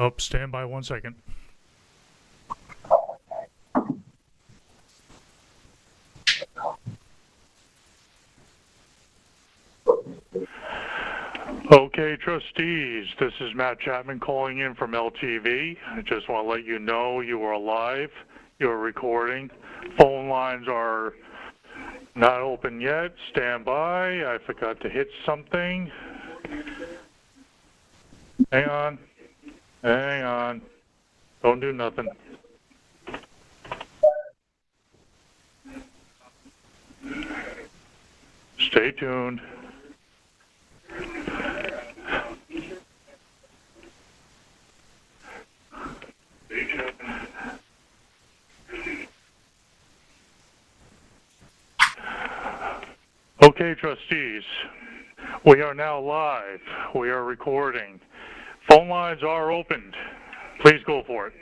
Oh, stand by 1 second. Okay, trustees, this is Matt Chapman calling in from LTV. I just want to let you know you are live, you're recording. Phone lines are not open yet. Stand by. I forgot to hit something. Hang on. Hang on. Don't do nothing. Stay tuned. Okay, trustees, we are now live. We are recording. Phone lines are opened. Please go for it.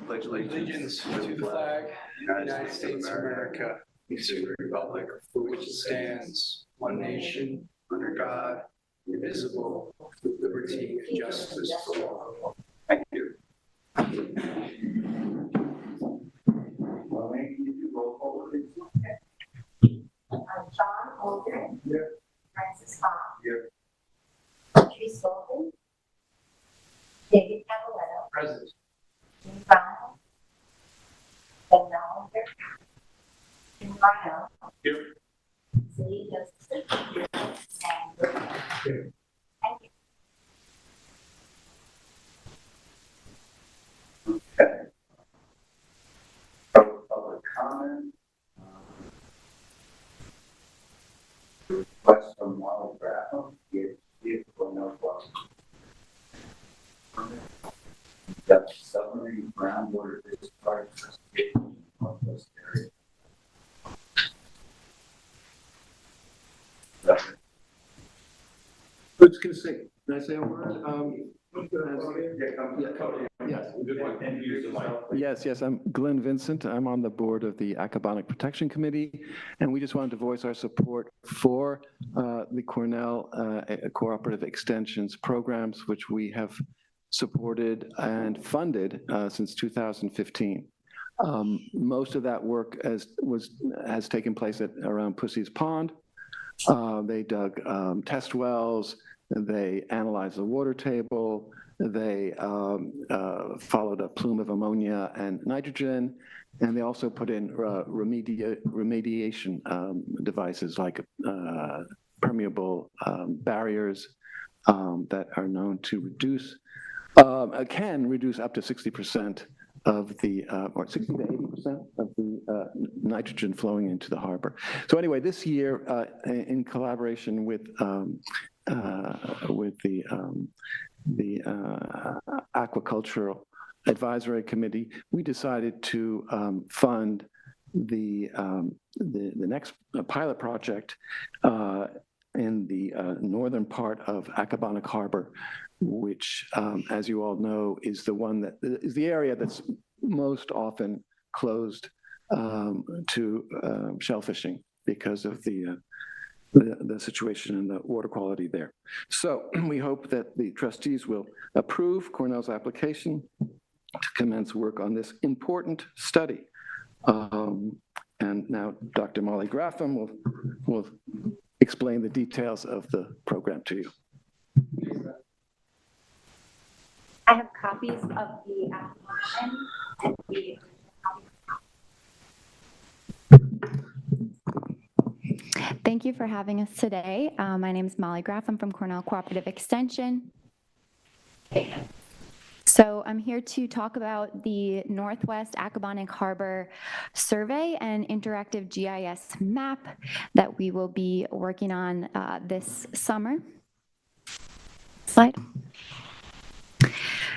Pledge allegiance to the flag of the United States of America, and to the republic for which it stands, one nation, under God, indivisible, with liberty and justice for all. Thank you. John Holden. Here. Francis Fox. Here. Patrice Golden. David Cavaletto. Present. Jim Brown. Ben Mellinger. Jim Rhino. Here. Celie Joseph. And Rick. Here. Thank you. Okay. Public comment. Request from Molly Graham, vehicle Northwest. Got submarine groundwater discharge investigation in Northwest area. Who's going to say? Can I say a word? Yes, I'm Glenn Vincent. I'm on the board of the Academic Protection Committee, and we just wanted to voice our support for the Cornell Cooperative Extensions programs, which we have supported and funded since 2015. Most of that work has taken place around Pussy's Pond. They dug test wells, they analyzed the water table, they followed a plume of ammonia and nitrogen, and they also put in remediation devices like permeable barriers that are known to reduce, can reduce up to 60% of the, or 60 to 80% of the nitrogen flowing into the harbor. So anyway, this year, in collaboration with the Aquacultural Advisory Committee, we decided to fund the next pilot project in the northern part of Accabonac Harbor, which, as you all know, is the one that is the area that's most often closed to shellfishing because of the situation and the water quality there. So we hope that the trustees will approve Cornell's application to commence work on this important study. And now Dr. Molly Graffam will explain the details of the program to you. I have copies of the application and the Thank you for having us today. My name is Molly Graff. I'm from Cornell Cooperative Extension. So I'm here to talk about the Northwest Accabonac Harbor Survey and interactive GIS map that we will be working on this summer. Slide.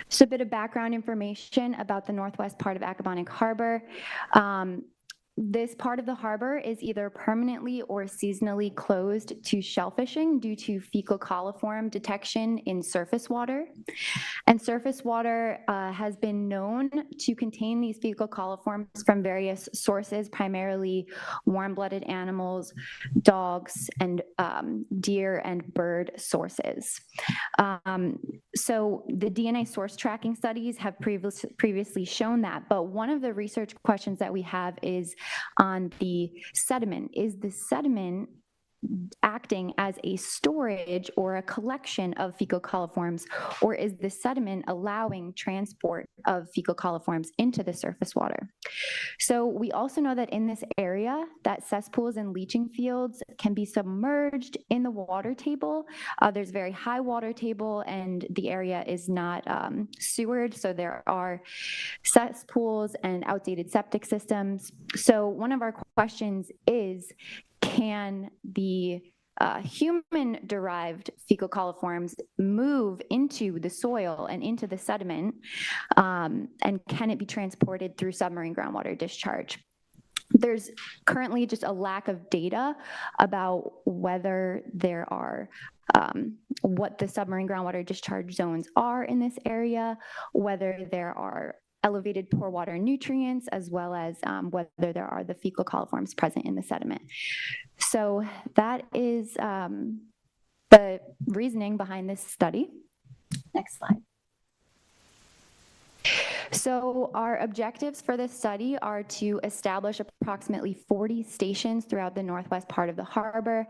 Just a bit of background information about the northwest part of Accabonac Harbor. This part of the harbor is either permanently or seasonally closed to shellfishing due to fecal coliform detection in surface water. And surface water has been known to contain these fecal coliforms from various sources, primarily warm-blooded animals, dogs, and deer and bird sources. So the DNA source tracking studies have previously shown that, but one of the research questions that we have is on the sediment. Is the sediment acting as a storage or a collection of fecal coliforms, or is the sediment allowing transport of fecal coliforms into the surface water? So we also know that in this area, that cesspools and leaching fields can be submerged in the water table. There's very high water table, and the area is not sewered, so there are cesspools and outdated septic systems. So one of our questions is, can the human-derived fecal coliforms move into the soil and into the sediment, and can it be transported through submarine groundwater discharge? There's currently just a lack of data about whether there are what the submarine groundwater discharge zones are in this area, whether there are elevated pore water nutrients, as well as whether there are the fecal coliforms present in the sediment. So that is the reasoning behind this study. Next slide. So our objectives for this study are to establish approximately 40 stations throughout the northwest part of the harbor.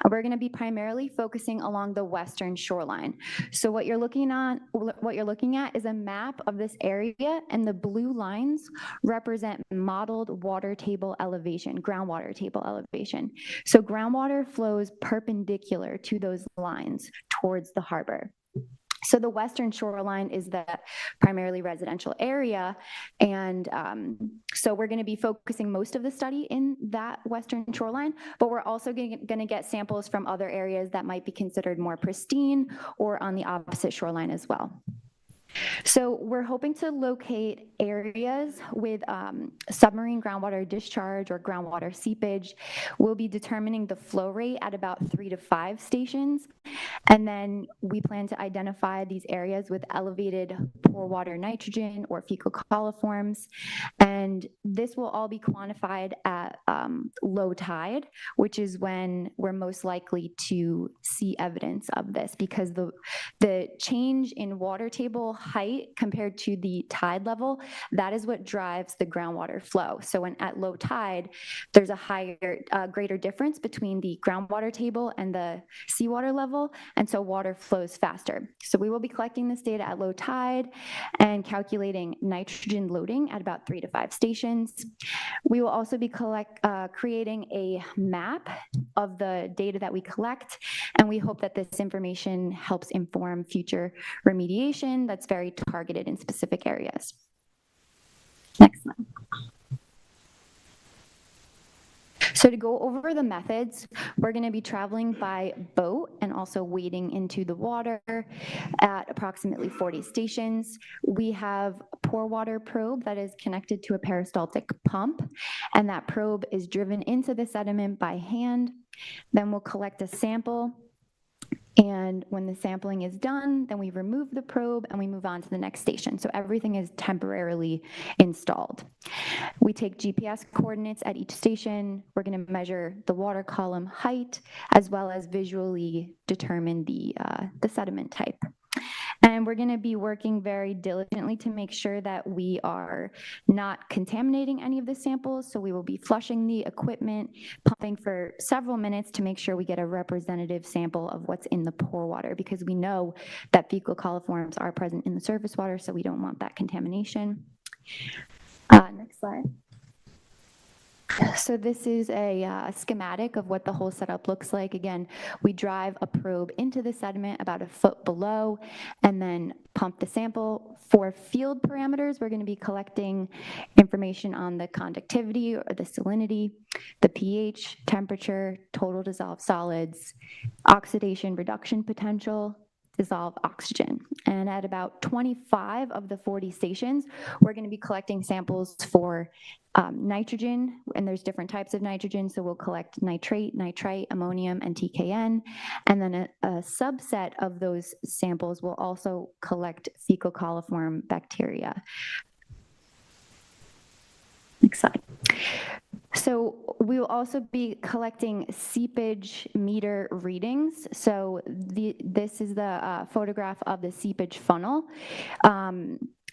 We're going to be primarily focusing along the western shoreline. So what you're looking at is a map of this area, and the blue lines represent modeled water table elevation, groundwater table elevation. So groundwater flows perpendicular to those lines towards the harbor. So the western shoreline is the primarily residential area, and so we're going to be focusing most of the study in that western shoreline, but we're also going to get samples from other areas that might be considered more pristine or on the opposite shoreline as well. So we're hoping to locate areas with submarine groundwater discharge or groundwater seepage. We'll be determining the flow rate at about 3 to 5 stations. And then we plan to identify these areas with elevated pore water nitrogen or fecal coliforms. And this will all be quantified at low tide, which is when we're most likely to see evidence of this, because the change in water table height compared to the tide level, that is what drives the groundwater flow. So when at low tide, there's a higher, greater difference between the groundwater table and the seawater level, and so water flows faster. So we will be collecting this data at low tide and calculating nitrogen loading at about 3 to 5 stations. We will also be creating a map of the data that we collect, and we hope that this information helps inform future remediation that's very targeted in specific areas. Next slide. So to go over the methods, we're going to be traveling by boat and also wading into the water at approximately 40 stations. We have a pore water probe that is connected to a peristaltic pump, and that probe is driven into the sediment by hand. Then we'll collect a sample, and when the sampling is done, then we remove the probe and we move on to the next station. So everything is temporarily installed. We take GPS coordinates at each station. We're going to measure the water column height, as well as visually determine the sediment type. And we're going to be working very diligently to make sure that we are not contaminating any of the samples. So we will be flushing the equipment, pumping for several minutes to make sure we get a representative sample of what's in the pore water, because we know that fecal coliforms are present in the surface water, so we don't want that contamination. Next slide. So this is a schematic of what the whole setup looks like. Again, we drive a probe into the sediment about a foot below and then pump the sample. For field parameters, we're going to be collecting information on the conductivity or the salinity, the pH, temperature, total dissolved solids, oxidation reduction potential, dissolved oxygen. And at about 25 of the 40 stations, we're going to be collecting samples for nitrogen, and there's different types of nitrogen, so we'll collect nitrate, nitrite, ammonium, and TKN. And then a subset of those samples will also collect fecal coliform bacteria. Next slide. So we will also be collecting seepage meter readings. So this is the photograph of the seepage funnel.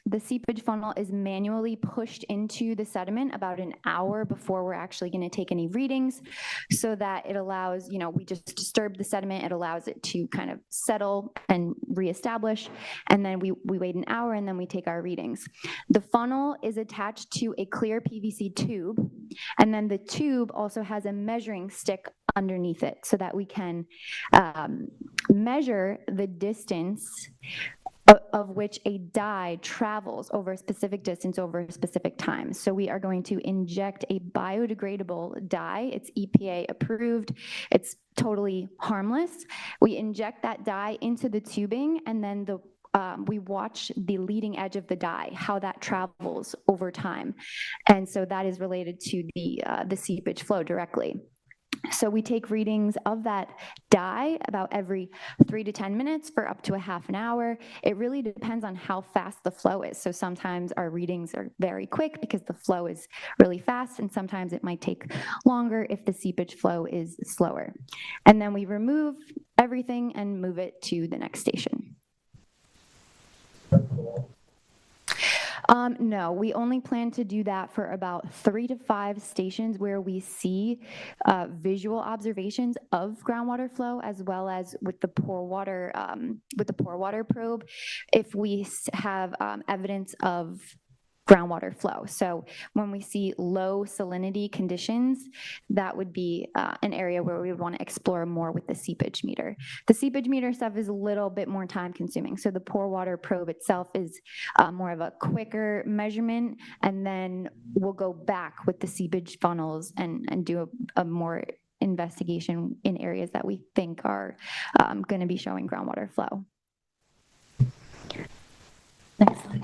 The seepage funnel is manually pushed into the sediment about an hour before we're actually going to take any readings, so that it allows, we just disturb the sediment, it allows it to kind of settle and reestablish, and then we wait an hour and then we take our readings. The funnel is attached to a clear PVC tube, and then the tube also has a measuring stick underneath it so that we can measure the distance of which a dye travels over a specific distance over a specific time. So we are going to inject a biodegradable dye. It's EPA approved. It's totally harmless. We inject that dye into the tubing, and then we watch the leading edge of the dye, how that travels over time. And so that is related to the seepage flow directly. So we take readings of that dye about every 3 to 10 minutes for up to a half an hour. It really depends on how fast the flow is. So sometimes our readings are very quick because the flow is really fast, and sometimes it might take longer if the seepage flow is slower. And then we remove everything and move it to the next station. No, we only plan to do that for about 3 to 5 stations where we see visual observations of groundwater flow, as well as with the pore water probe, if we have evidence of groundwater flow. So when we see low salinity conditions, that would be an area where we would want to explore more with the seepage meter. The seepage meter stuff is a little bit more time consuming. So the pore water probe itself is more of a quicker measurement, and then we'll go back with the seepage funnels and do a more investigation in areas that we think are going to be showing groundwater flow. Next slide.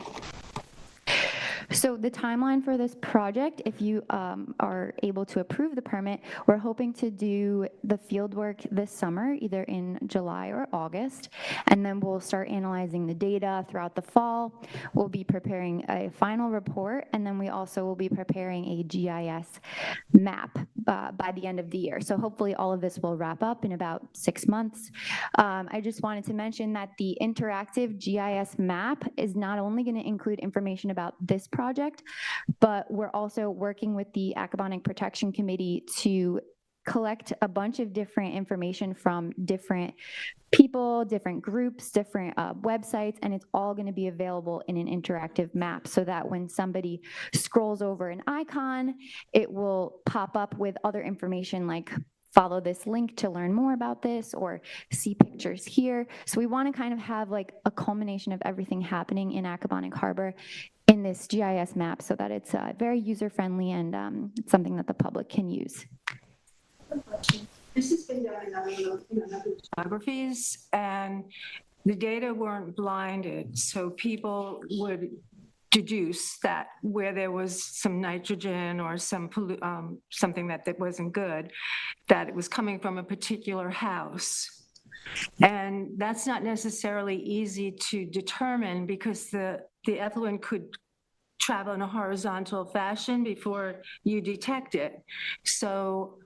So the timeline for this project, if you are able to approve the permit, we're hoping to do the field work this summer, either in July or August, and then we'll start analyzing the data throughout the fall. We'll be preparing a final report, and then we also will be preparing a GIS map by the end of the year. So hopefully all of this will wrap up in about 6 months. I just wanted to mention that the interactive GIS map is not only going to include information about this project, but we're also working with the Accabonac Protection Committee to collect a bunch of different information from different people, different groups, different websites, and it's all going to be available in an interactive map, so that when somebody scrolls over an icon, it will pop up with other information like follow this link to learn more about this, or see pictures here. So we want to kind of have like a culmination of everything happening in Accabonac Harbor in this GIS map, so that it's very user-friendly and something that the public can use. This has been done in other geographies, and the data weren't blinded, so people would deduce that where there was some nitrogen or some something that wasn't good, that it was coming from a particular house. And that's not necessarily easy to determine, because the effluent could travel in a horizontal fashion before you detect it. So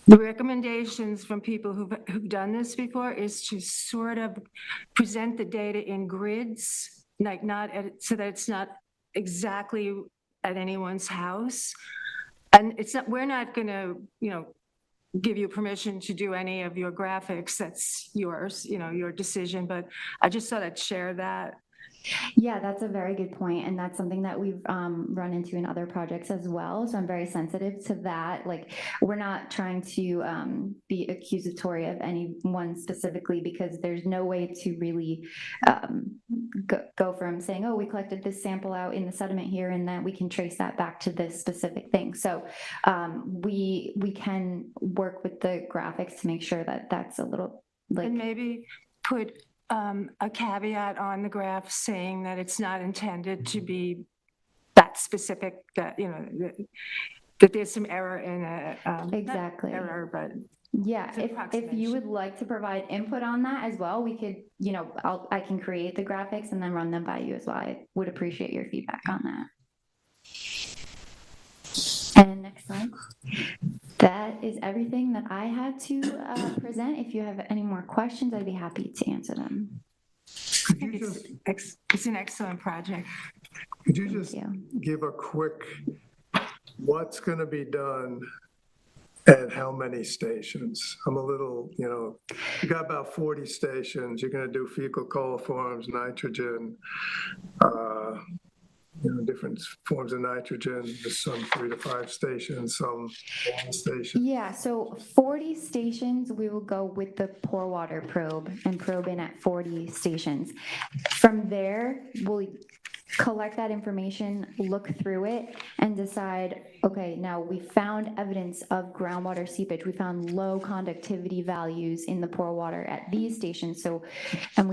the recommendations from people who've done this before is to sort of present the data in grids, like so that it's not exactly at anyone's house. And it's not, we're not going to, give you permission to do any of your graphics. That's yours, your decision. But I just thought I'd share that. Yeah, that's a very good point, and that's something that we've run into in other projects as well. So I'm very sensitive to that. Like, we're not trying to be accusatory of anyone specifically, because there's no way to really go from saying, oh, we collected this sample out in the sediment here, and that we can trace that back to this specific thing. So we can work with the graphics to make sure that that's a little like. And maybe put a caveat on the graph saying that it's not intended to be that specific, that, that there's some error in it. Exactly. Not error, but Yeah, it's an if you approximation. would like to provide input on that as well, we could, I can create the graphics and then run them by you as well. I would appreciate your feedback on that. And next slide. That is everything that I had to present. If you have any more questions, I'd be happy to answer them. Could you just, It's an excellent project. could you Thank just you. give a quick, what's going to be done at how many stations? I'm a little, you got about 40 stations. You're going to do fecal coliforms, nitrogen, different forms of nitrogen. There's some 3 to 5 stations, some 1 station. Yeah, so 40 stations, we will go with the pore water probe and probe in at 40 stations. From there, we'll collect that information, look through it, and decide, okay, now we found evidence of groundwater seepage. We found low conductivity values in the pore water at these stations. So, and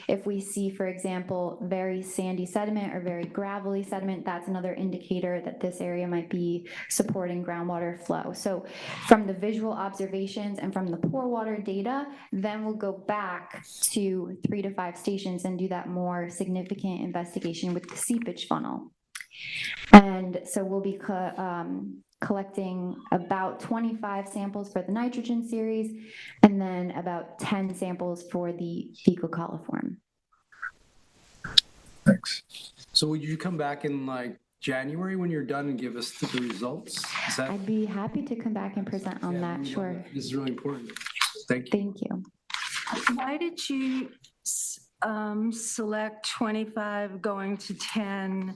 if we see, for example, very sandy sediment or very gravelly sediment, that's another indicator that this area might be supporting groundwater flow. So from the visual observations and from the pore water data, then we'll go back to 3 to 5 stations and do that more significant investigation with the seepage funnel. And so we'll be collecting about 25 samples for the nitrogen series, and then about 10 samples for the fecal coliform. Thanks. So would you come back in like January when you're done and give us the results? Is that? I'd be happy to come back and present on Yeah, that, sure. This is really important. Thank you. Thank you. Why did you select 25 going to 10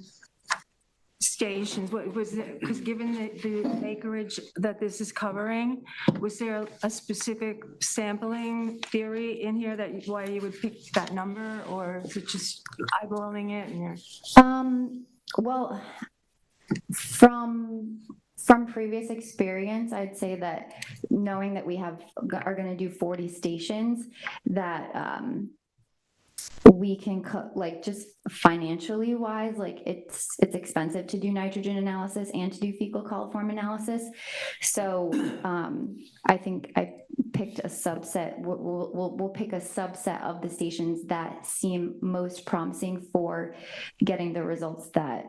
stations? What was it? Because given the acreage that this is covering, was there a specific sampling theory in here that why you would pick that number, or is it just eyeballing it? And you're... Well, from previous experience, I'd say that knowing that we are going to do 40 stations, that we can like just financially wise, like it's expensive to do nitrogen analysis and to do fecal coliform analysis. So I think I picked a subset. We'll pick a subset of the stations that seem most promising for getting the results that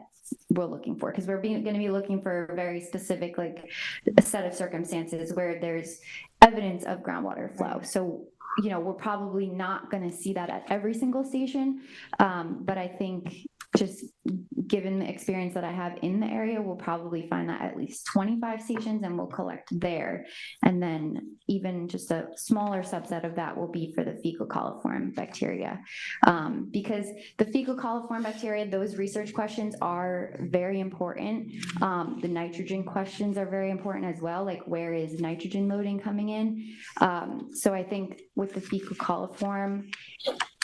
we're looking for, because we're going to be looking for a very specific, like a set of circumstances where there's evidence of groundwater flow. So we're probably not going to see that at every single station, but I think just given the experience that I have in the area, we'll probably find that at least 25 stations, and we'll collect there. And then even just a smaller subset of that will be for the fecal coliform bacteria. Because the fecal coliform bacteria, those research questions are very important. The nitrogen questions are very important as well, like where is nitrogen loading coming in? So I think with the fecal coliform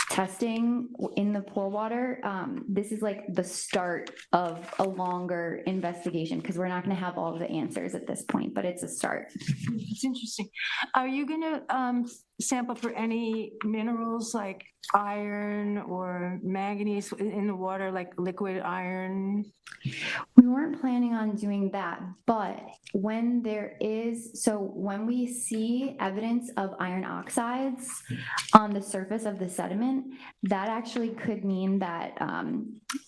testing in the pore water, this is like the start of a longer investigation, because we're not going to have all of the answers at this point, but it's a start. It's interesting. Are you going to sample for any minerals like iron or manganese in the water, like liquid iron? We weren't planning on doing that, but when we see evidence of iron oxides on the surface of the sediment, that actually could mean that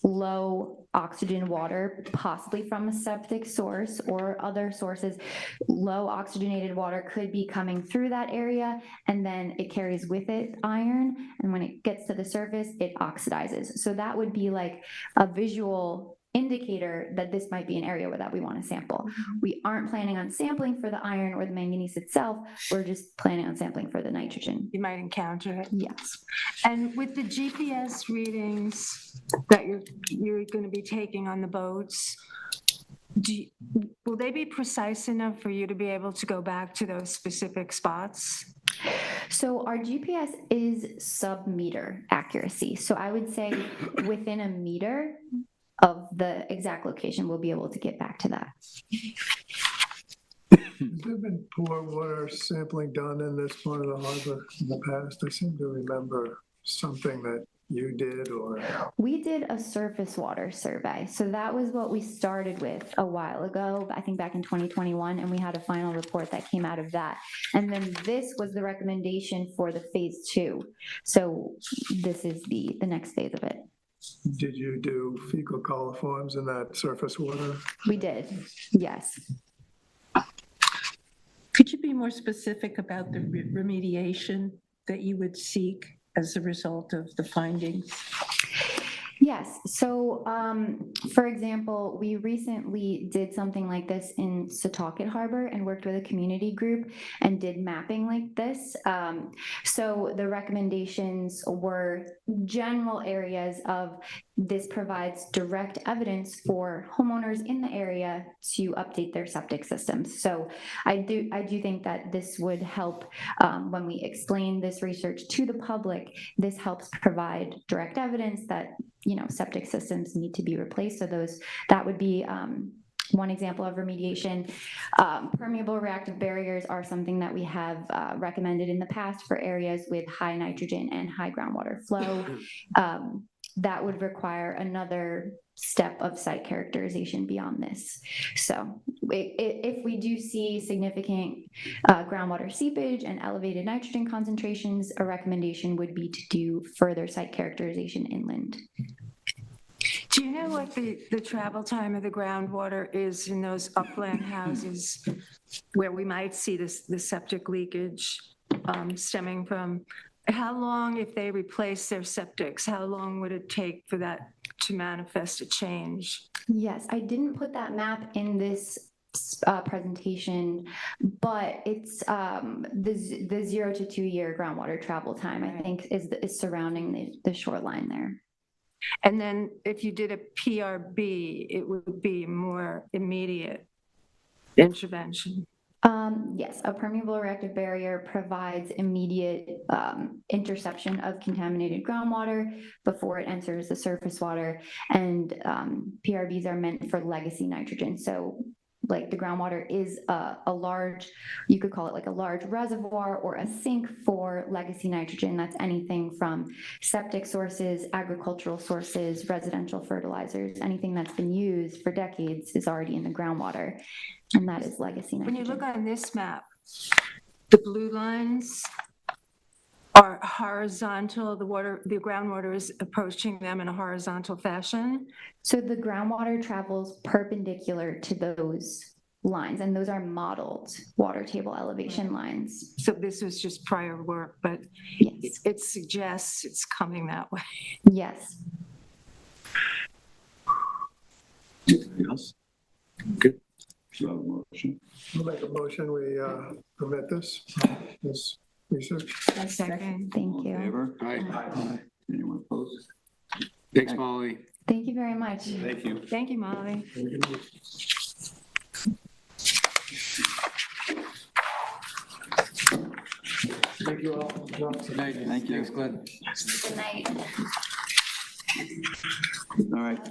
low oxygen water, possibly from a septic source or other sources, low oxygenated water could be coming through that area, and then it carries with it iron, and when it gets to the surface, it oxidizes. So that would be like a visual indicator that this might be an area that we want to sample. We aren't planning on sampling for the iron or the manganese itself. We're just planning on sampling for the nitrogen. You might encounter it. Yes. And with the GPS readings that you're going to be taking on the boats, will they be precise enough for you to be able to go back to those specific spots? So our GPS is sub-meter accuracy. So I would say within a meter of the exact location, we'll be able to get back to that. Has there been poor water sampling done in this part of the harbor in the past? I seem to remember something that you did or, We did a surface water survey. So that was what we started with a while ago, I think back in 2021, and we had a final report that came out of that. And then this was the recommendation for the phase 2. So this is the next phase of it. did you do fecal coliforms in that surface water? We did, yes. Could you be more specific about the remediation that you would seek as a result of the findings? Yes. So, for example, we recently did something like this in Setauket Harbor and worked with a community group and did mapping like this. So the recommendations were general areas of this provides direct evidence for homeowners in the area to update their septic systems. So I do think that this would help when we explain this research to the public. This helps provide direct evidence that septic systems need to be replaced. So that would be one example of remediation. Permeable reactive barriers are something that we have recommended in the past for areas with high nitrogen and high groundwater flow. That would require another step of site characterization beyond this. So if we do see significant groundwater seepage and elevated nitrogen concentrations, a recommendation would be to do further site characterization inland. Do you know what the travel time of the groundwater is in those upland houses where we might see the septic leakage stemming from? How long, if they replace their septics, how long would it take for that to manifest a change? Yes, I didn't put that map in this presentation, but it's the 0 to 2 year groundwater travel time, I think, is surrounding the shoreline there. And then if you did a PRB, it would be more immediate intervention. Yes, a permeable reactive barrier provides immediate interception of contaminated groundwater before it enters the surface water, and PRBs are meant for legacy nitrogen. So like the groundwater is a large, you could call it like a large reservoir or a sink for legacy nitrogen. That's anything from septic sources, agricultural sources, residential fertilizers, anything that's been used for decades is already in the groundwater, and that is legacy nitrogen. When you look on this map, the blue lines are horizontal, the groundwater is approaching them in a horizontal fashion. So the groundwater travels perpendicular to those lines, and those are modeled water table elevation lines. So this was just prior work, but Yes. it suggests it's coming that way. Yes. Anything else? Good. So I have a motion. I'll make a motion, we permit this research. Second. Thank All in you. favor? Aye. Anyone opposed? Thanks, Molly. Thank you very much. Thank you. Thank you, Molly. Thank you all. Good night. Thank you. Thanks, Glenn. Good night.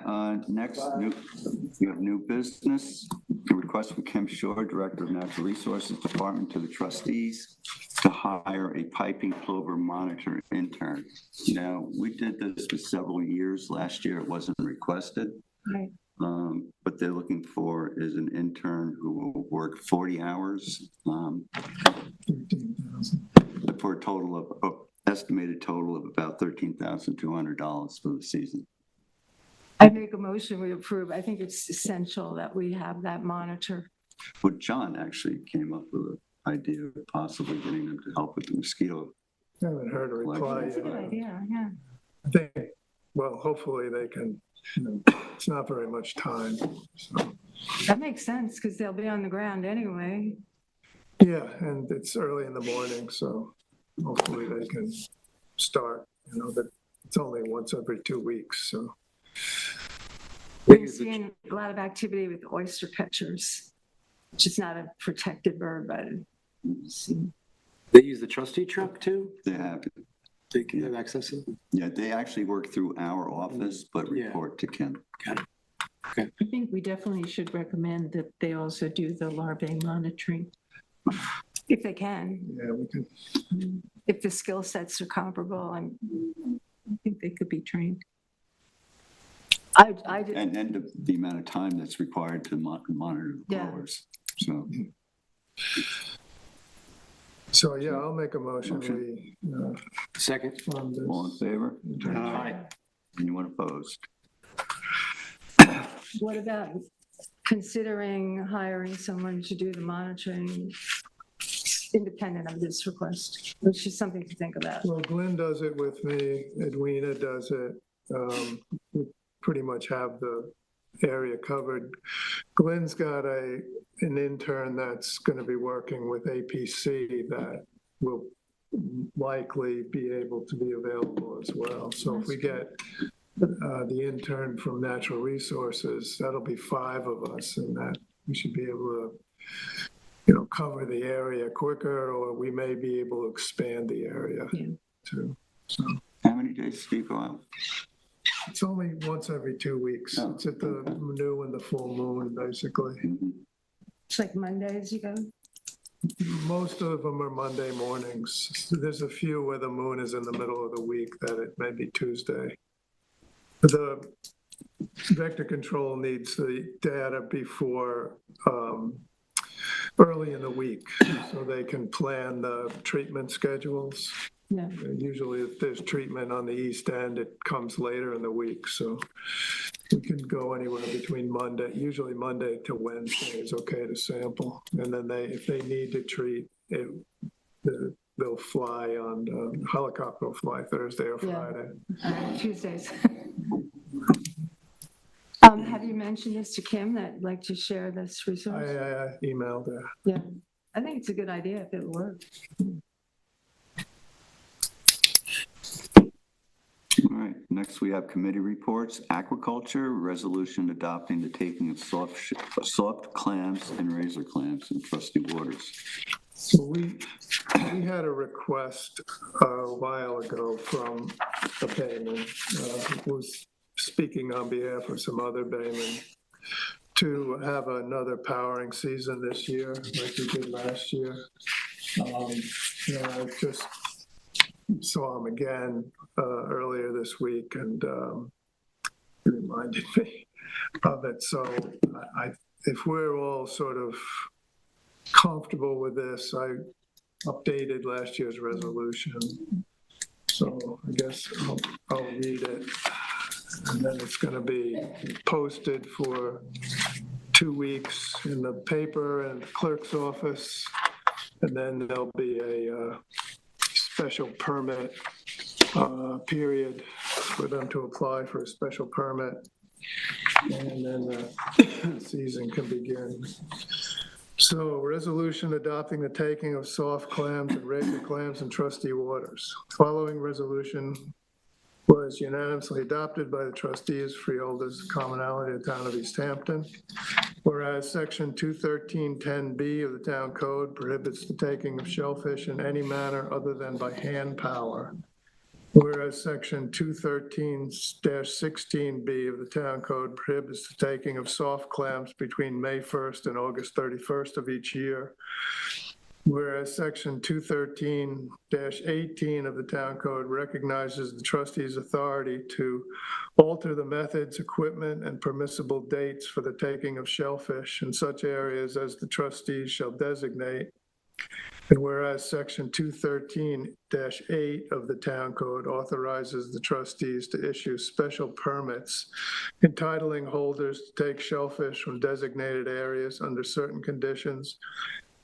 All right, next, we have new business. A request from Kim Shore, Director of Natural Resources Department, to the trustees to hire a piping plover monitor intern. Now, we did this for several years. Last year, it wasn't requested. Right. What they're looking for is an intern who will work 40 hours for a total of, estimated total of about $13,200 for the season. I make a motion, we approve. I think it's essential that we have that monitor. Well, John actually came up with an idea of possibly getting them to help with the mosquito. Haven't heard a reply That's a good yet. idea, yeah. I think, well, hopefully they can, it's not very much time, so. That makes sense, because they'll be on the ground anyway. Yeah, and it's early in the morning, so hopefully they can start, that it's only once every 2 weeks, so. We're seeing a lot of activity with oyster catchers, which is not a protected bird, but They use the trustee truck too? They have, They can have access to it? yeah, they actually work through our office, but Yeah. report to Kim. Got it. I think we definitely should recommend that they also do the larvae monitoring. If they can, Yeah, we can. if the skill sets are comparable, I think they could be trained. I did, And the amount of time that's required to monitor the Yeah. growers. So, So, yeah, I'll make a motion. We Second. fund this. all in favor? Aye. Anyone opposed? what about considering hiring someone to do the monitoring independent of this request, which is something to think about. Well, Glenn does it with me, Edwina does it. We pretty much have the area covered. Glenn's got an intern that's going to be working with APC that will likely be able to be available as well. So if we get the intern from Natural Resources, that'll be 5 of us, and that we should be able to, cover the area quicker, or we may be able to expand the area too. So How many days do you go out? it's only once every 2 weeks. Oh. It's at the new and the full moon, basically. It's like Mondays you go? Most of them are Monday mornings. There's a few where the moon is in the middle of the week that it may be Tuesday. The vector control needs the data before early in the week so they can plan the treatment schedules. Yeah. Usually if there's treatment on the east end, it comes later in the week. So we can go anywhere between usually Monday to Wednesday is okay to sample. And then if they need to treat, they'll fly on, helicopter will fly Thursday or Friday. Tuesdays. Have you mentioned this to Kim, that like to share this resource? I emailed her. Yeah, I think it's a good idea if it works. All right, next we have committee reports. Aquaculture, resolution adopting the taking of soft clams and razor clams in trustee waters. So we had a request a while ago from a bayman, who was speaking on behalf of some other baymen, to have another powering season this year, like we did last year. I just saw him again earlier this week, and he reminded me of it. So if we're all sort of comfortable with this, I updated last year's resolution. So I guess I'll read it. And then it's going to be posted for 2 weeks in the paper and the clerk's office. And then there'll be a special permit period for them to apply for a special permit. And then the season can begin. So, resolution adopting the taking of soft clams and razor clams in trustee waters. Following resolution was unanimously adopted by the trustees, freeholders, commonality of the town of East Hampton. Whereas section 21310B of the town code prohibits the taking of shellfish in any manner other than by hand power. Whereas section 213-16B of the town code prohibits the taking of soft clams between May 1st and August 31st of each year. Whereas section 213-18 of the town code recognizes the trustee's authority to alter the methods, equipment, and permissible dates for the taking of shellfish in such areas as the trustees shall designate. And whereas section 213-8 of the town code authorizes the trustees to issue special permits entitling holders to take shellfish from designated areas under certain conditions,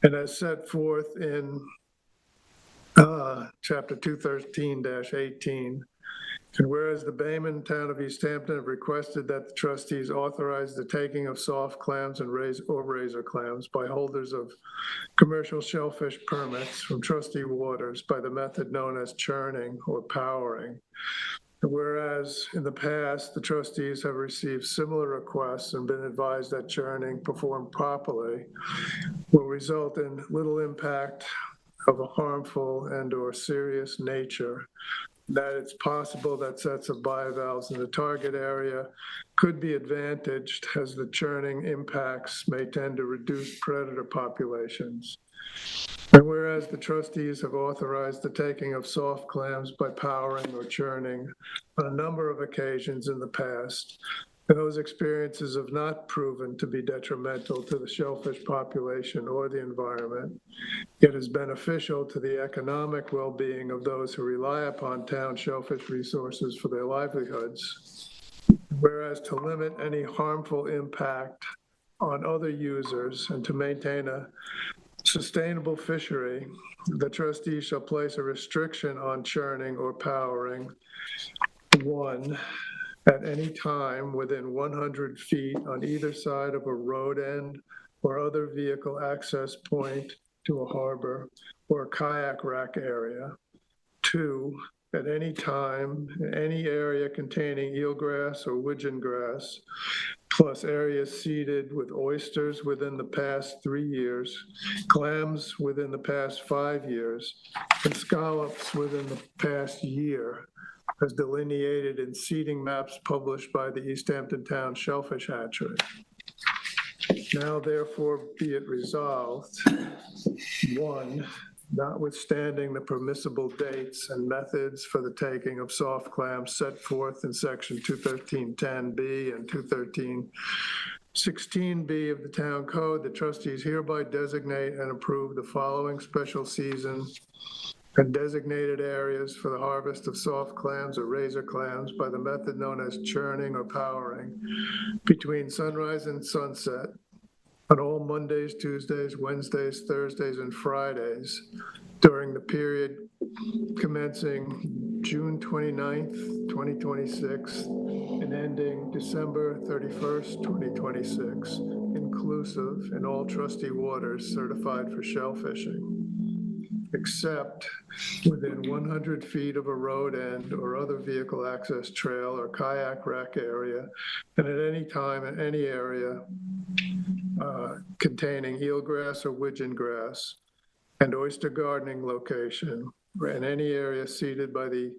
and as set forth in chapter 213-18. And whereas the Bayman Town of East Hampton have requested that the trustees authorize the taking of soft clams and razor clams by holders of commercial shellfish permits from trustee waters by the method known as churning or powering. And whereas in the past, the trustees have received similar requests and been advised that churning performed properly will result in little impact of a harmful and/or serious nature. that it's possible that sets of bivalves in the target area could be advantaged as the churning impacts may tend to reduce predator populations. And whereas the trustees have authorized the taking of soft clams by powering or churning on a number of occasions in the past, those experiences have not proven to be detrimental to the shellfish population or the environment, yet is beneficial to the economic well-being of those who rely upon town shellfish resources for their livelihoods. Whereas to limit any harmful impact on other users and to maintain a sustainable fishery, the trustees shall place a restriction on churning or powering. 1, at any time within 100 feet on either side of a road end or other vehicle access point to a harbor or a kayak rack area. 2, at any time in any area containing eelgrass or widgeon grass, plus areas seeded with oysters within the past 3 years, clams within the past 5 years, and scallops within the past year, as delineated in seeding maps published by the East Hampton Town Shellfish Hatchery. Now therefore be it resolved, 1, notwithstanding the permissible dates and methods for the taking of soft clams set forth in section 213.10B and 213.16B of the Town Code, the trustees hereby designate and approve the following special season and designated areas for the harvest of soft clams or razor clams by the method known as churning or powering between sunrise and sunset on all Mondays, Tuesdays, Wednesdays, Thursdays, and Fridays during the period commencing June 29th, 2026 and ending December 31st, 2026, inclusive in all trustee waters certified for shellfishing, except within 100 feet of a road end or other vehicle access trail or kayak rack area, and at any time in any area containing eelgrass or widgeon grass and oyster gardening location, in any area seeded by the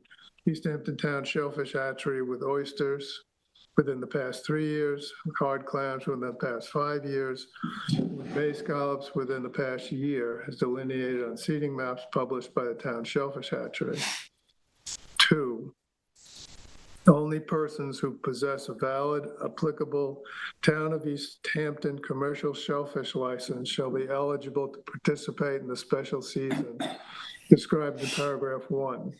East Hampton Town Shellfish Hatchery with oysters within the past 3 years, hard clams within the past 5 years, with bay scallops within the past year, as delineated on seeding maps published by the Town Shellfish Hatchery. 2, only persons who possess a valid, applicable Town of East Hampton commercial shellfish license shall be eligible to participate in the special season described in paragraph 1.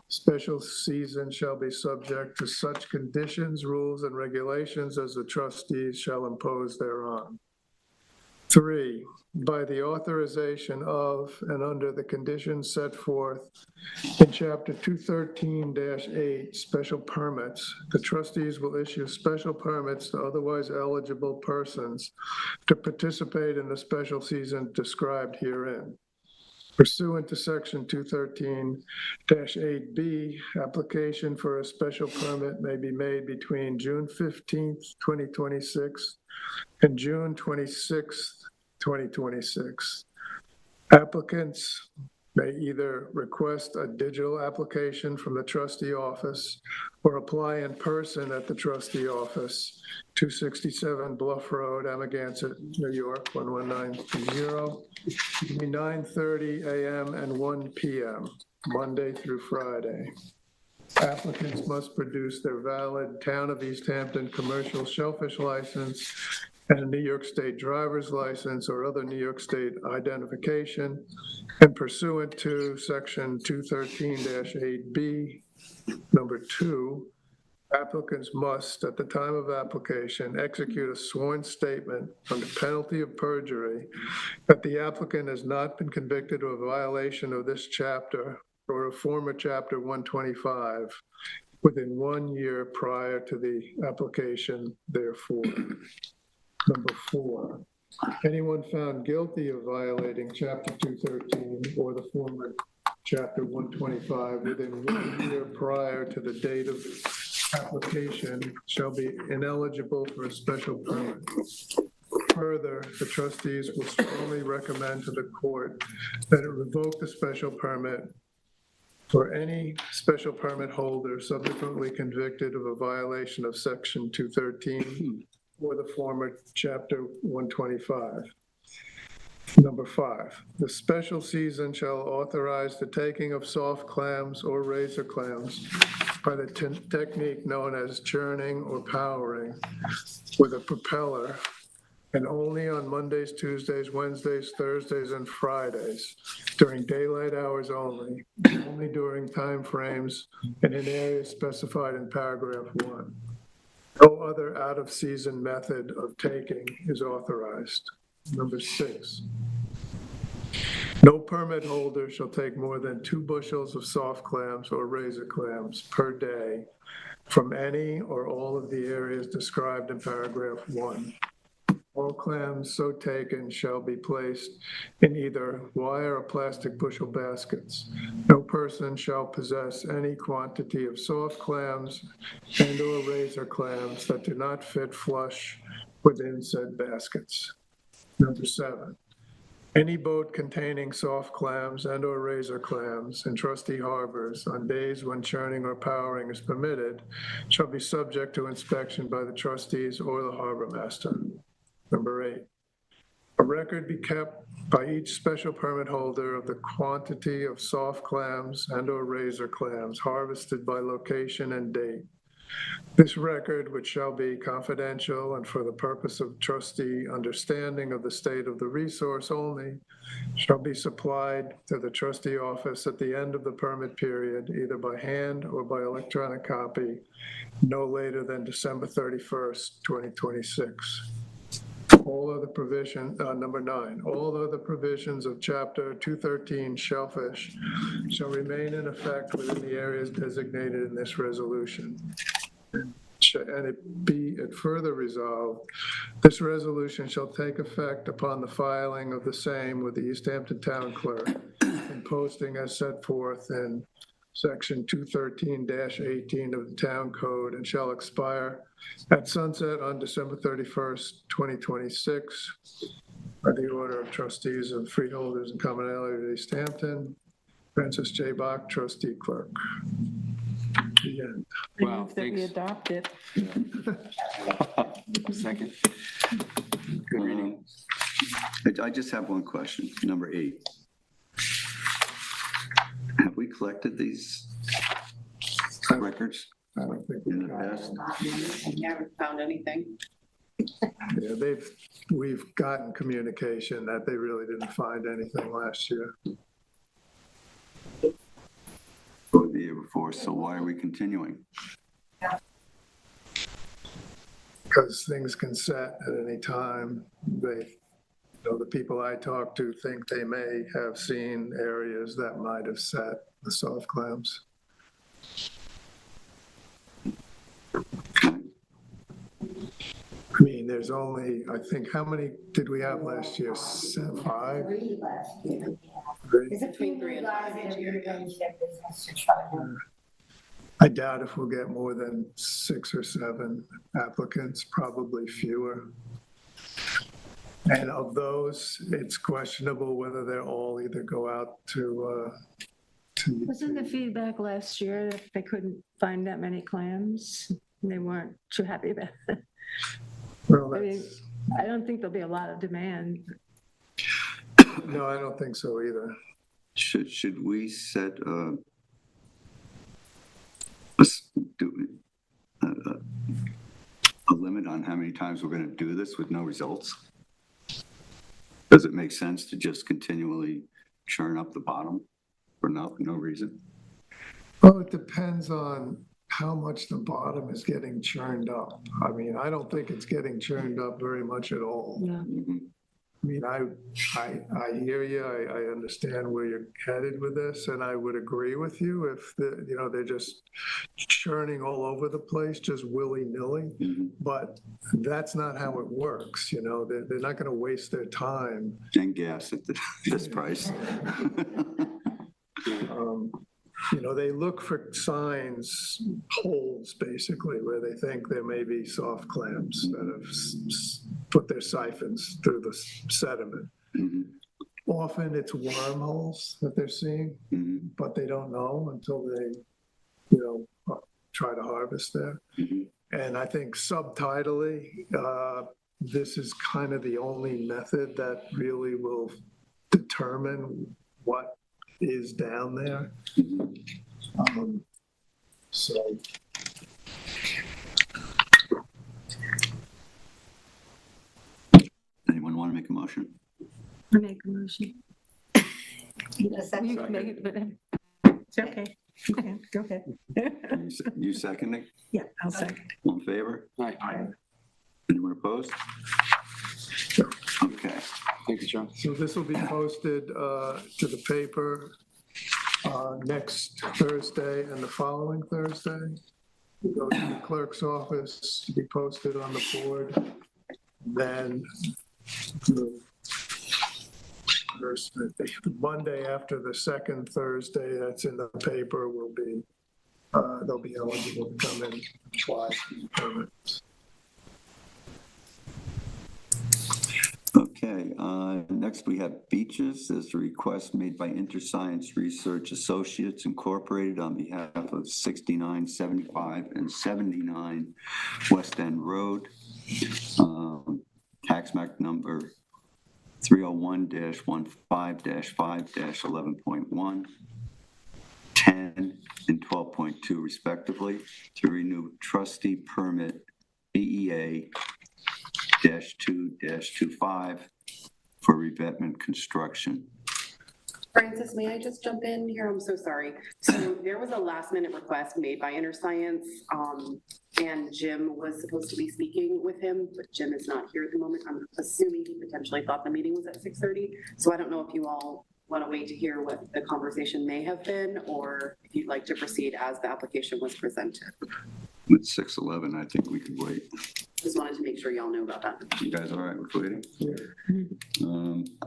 Special season shall be subject to such conditions, rules, and regulations as the trustees shall impose thereon. 3, by the authorization of and under the conditions set forth in Chapter 213-8, special permits, the trustees will issue special permits to otherwise eligible persons to participate in the special season described herein. Pursuant to section 213-8B, application for a special permit may be made between June 15th, 2026 and June 26th, 2026. Applicants may either request a digital application from the trustee office or apply in person at the trustee office, 267 Bluff Road, Amagansett, New York, 11930, between 9:30 a.m. and 1 p.m., Monday through Friday. Applicants must produce their valid Town of East Hampton commercial shellfish license and a New York State driver's license or other New York State identification, and pursuant to section 213-8B, number 2, applicants must, at the time of application, execute a sworn statement under penalty of perjury that the applicant has not been convicted of a violation of this chapter or a former chapter 125 within 1 year prior to the application, therefore. Number 4, anyone found guilty of violating Chapter 213 or the former Chapter 125 within 1 year prior to the date of application shall be ineligible for a special permit. Further, the trustees will strongly recommend to the court that it revoke the special permit For any special permit holder subsequently convicted of a violation of Section 213 or the former Chapter 125. Number 5, the special season shall authorize the taking of soft clams or razor clams by the technique known as churning or powering with a propeller, and only on Mondays, Tuesdays, Wednesdays, Thursdays, and Fridays, during daylight hours only during time frames and in areas specified in paragraph 1. No other out-of-season method of taking is authorized. Number 6, no permit holder shall take more than 2 bushels of soft clams or razor clams per day from any or all of the areas described in paragraph 1. All clams so taken shall be placed in either wire or plastic bushel baskets. No person shall possess any quantity of soft clams and/or razor clams that do not fit flush within said baskets. Number 7, any boat containing soft clams and/or razor clams in trustee harbors on days when churning or powering is permitted shall be subject to inspection by the trustees or the harbor master. Number 8, a record be kept by each special permit holder of the quantity of soft clams and/or razor clams harvested by location and date. This record, which shall be confidential and for the purpose of trustee understanding of the state of the resource only, shall be supplied to the trustee office at the end of the permit period, either by hand or by electronic copy, no later than December 31st, 2026. All other provision, number 9, all other provisions of Chapter 213 shellfish shall remain in effect within the areas designated in this resolution. And it further resolved, this resolution shall take effect upon the filing of the same with the East Hampton Town Clerk and posting as set forth in Section 213-18 of the Town Code, and shall expire at sunset on December 31st, 2026, by the order of trustees of freeholders and commonality of East Hampton. Francis J. Bach, trustee clerk. The end. I Wow, move that we thanks. adopt it. Second. Good reading. I just have one question, number 8. Have we collected these records I don't think in we the got past? I haven't found anything. Yeah, we've gotten communication that they really didn't find anything last year. Or the year before, so why are we continuing? Because things can set at any time. The people I talk to think they may have seen areas that might have set the soft clams. I mean, there's only, I think, how many did we have last year? 5? 3 last year. 3? There's a few Between 3 new and guys 5 that each are year, yeah. doing their business to try to. I doubt if we'll get more than 6 or 7 applicants, probably fewer. And of those, it's questionable whether they'll all either go out to Wasn't the feedback last year that they couldn't find that many clams? They weren't too happy about it. well, I mean, that's, I don't think there'll be a lot of demand. no, I don't think so either. Should we set a limit on how many times we're going to do this with no results? Does it make sense to just continually churn up the bottom for no reason? Well, it depends on how much the bottom is getting churned up. I mean, I don't think it's getting churned up very much at all. No. Mhm. I mean, I hear you. I understand where you're headed with this, and I would agree with you if they're just churning all over the place, just willy-nilly. Mhm. But that's not how it works. They're not going to waste their time. And gas at this price. They look for signs, holes basically, where they think there may be soft clams that have put their siphons through the sediment. Mhm. often it's wormholes that they're seeing, Mhm, but they don't know until they, try to harvest there. mhm. And I think subtitly, this is kind of the only method that really will determine what is down there. So, Anyone want to make a motion? I make a motion. You know, second. You can make it, but it's okay. You can, go ahead. You seconding? Yeah, I'll second. All in favor? Aye. Anyone opposed? Okay. Thanks, John. so this will be posted to the paper next Thursday and the following Thursday. Go to the clerk's office to be posted on the board. Then the Monday after the second Thursday that's in the paper will be, they'll be eligible to come in and apply for the permits. Okay, next we have beaches. There's a request made by InterScience Research Associates Incorporated on behalf of 69, 75, and 79 West End Road. Tax map number 301-15-5-11.1, 10, and 12.2 respectively, to renew trustee permit BEA -2-25 for revetment construction. Francis, may I just jump in here? I'm so sorry. So there was a last minute request made by InterScience, and Jim was supposed to be speaking with him, but Jim is not here at the moment. I'm assuming he potentially thought the meeting was at 6:30. So I don't know if you all want to wait to hear what the conversation may have been, or if you'd like to proceed as the application was presented. It's 6:11, I think we could wait. Just wanted to make sure y'all knew about that. You guys all right with waiting?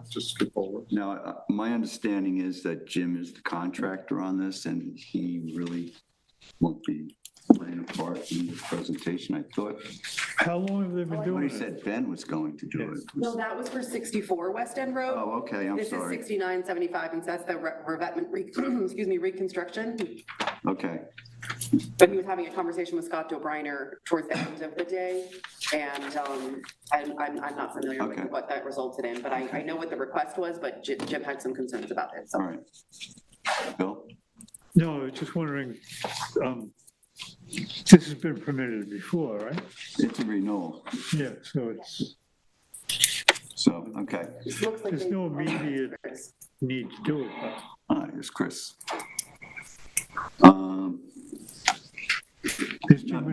Just skip over. Now, my understanding is that Jim is the contractor on this, and he really won't be playing a part in the presentation, I thought. How long have they been But doing he it? said Ben was going to do it. No, that was for 64 West End Road. Oh, okay, I'm This is sorry. 69, 75, and so that's the revetment, reconstruction. Okay, But he was having a conversation with Scott O'Brien towards the end of the day, and I'm not familiar Okay. with what that resulted in, but I know what the request was, but Jim had some concerns about it, so. all right. Bill? No, I was just wondering, this has been permitted before, right? It's a renewal, Yeah, so it's, so, okay. It looks like there's they- no immediate need to do it, but All right, it's Chris. is No, we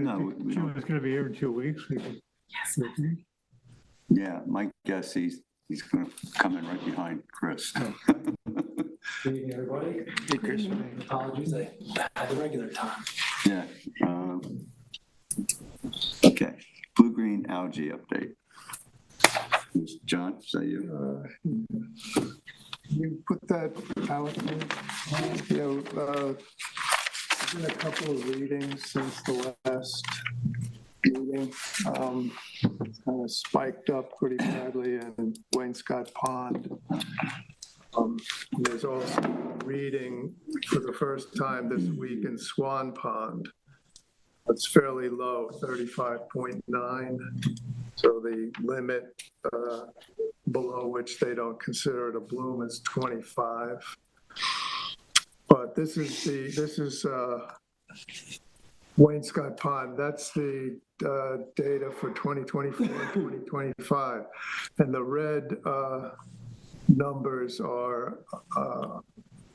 Jim don't. is going to be here in 2 weeks. Yes. Yeah, my guess he's going to come in right behind Chris. Good evening, everybody. Hey, Chris. Apologies, I had the regular time. Yeah. Okay, blue-green algae update. John, is that you? You put that out there. Been a couple of readings since the last meeting. It's kind of spiked up pretty badly in Wainscott Pond. There's also a reading for the first time this week in Swan Pond. It's fairly low, 35.9. So the limit below which they don't consider it a bloom is 25. But this is Wainscott Pond. That's the data for 2024, 2025. And the red numbers are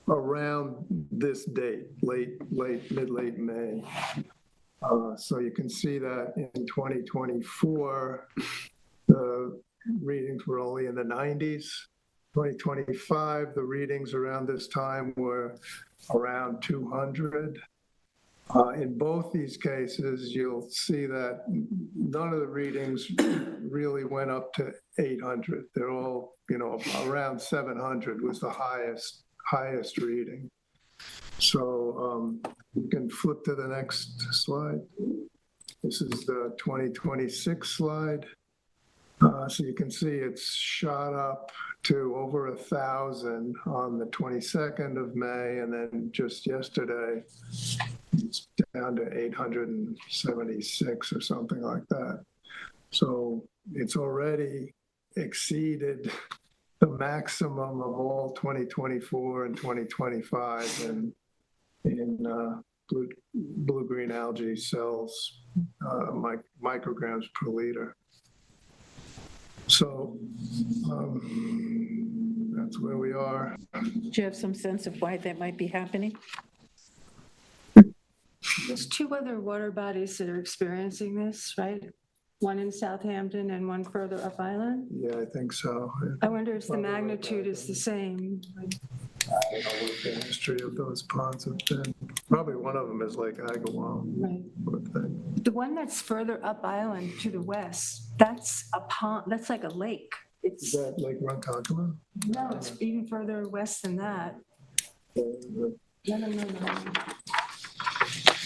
around this date, mid-late May. So you can see that in 2024, the readings were only in the 90s. 2025, the readings around this time were around 200. In both these cases, you'll see that none of the readings really went up to 800. They're all, around 700 was the highest reading. So you can flip to the next slide. This is the 2026 slide. So you can see it's shot up to over 1,000 on the 22nd of May, and then just yesterday, it's down to 876 or something like that. So it's already exceeded the maximum of all 2024 and 2025 in blue-green algae cells, micrograms per liter. So that's where we are. Do you have some sense of why that might be happening? There's two other water bodies that are experiencing this, right? One in Southampton and one further up island. Yeah, I think so. I wonder if the magnitude is the same. I don't know what the history of those ponds have been. Probably one of them is Lake Agawam. Right. What thing. The one that's further up island to the west, that's a pond, that's like a lake. Is It's, that Lake Ronkonkoma? no, it's even further west than that. No.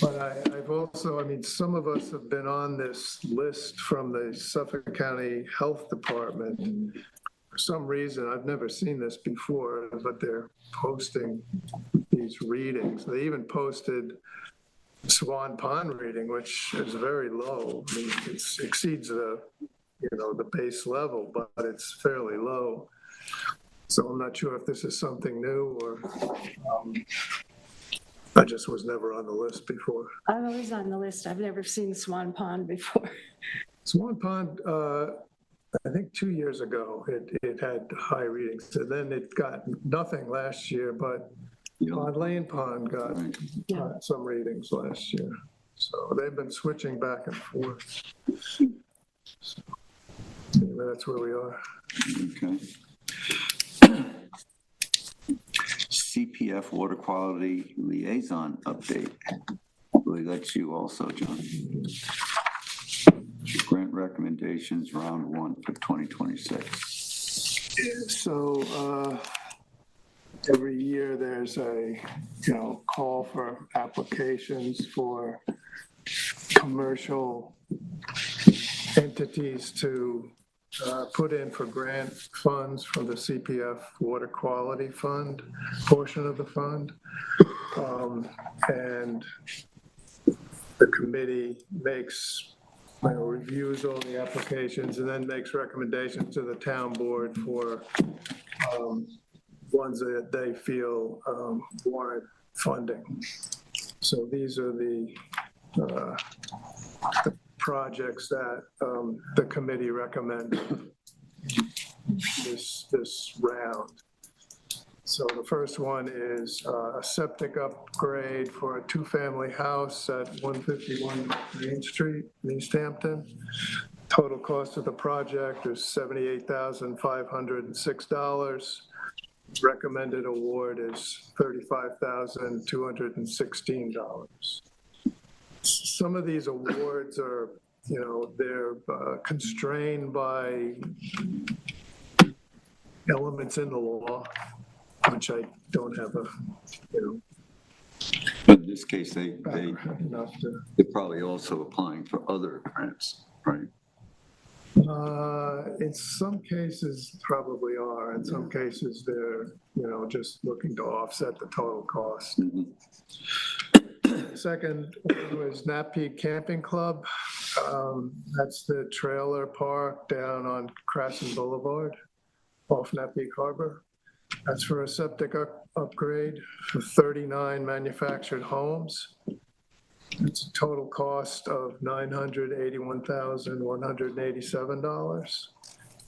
But I've also, I mean, some of us have been on this list from the Suffolk County Health Department. For some reason, I've never seen this before, but they're posting these readings. They even posted Swan Pond reading, which is very low. I mean, it exceeds the base level, but it's fairly low. So I'm not sure if this is something new or I just was never on the list before. I'm always on the list. I've never seen Swan Pond before. Swan Pond, I think 2 years ago, it had high readings, and then it got nothing last year, but Pond Lane Pond got some readings last year. So they've been switching back and forth. So, anyway, that's where we are. Okay. CPF Water Quality Liaison update. I believe that's you also, John. Grant recommendations, round one for 2026. So every year there's a call for applications for commercial entities to put in for grant funds from the CPF Water Quality Fund, portion of the fund. And the committee reviews all the applications and then makes recommendations to the town board for ones that they feel warrant funding. So these are the projects that the committee recommended this round. So the first one is a septic upgrade for a two-family house at 151 Main Street in East Hampton. Total cost of the project is $78,506. Recommended award is $35,216. Some of these awards are, they're constrained by elements in the law, which I don't have But in this case, they're enough to. probably also applying for other grants, right? In some cases, probably are. In some cases, they're, just looking to offset the total cost. Mhm. Second was Napeag Camping Club. That's the trailer park down on Crasson Boulevard off Napeag Harbor. That's for a septic upgrade for 39 manufactured homes. It's a total cost of $981,187.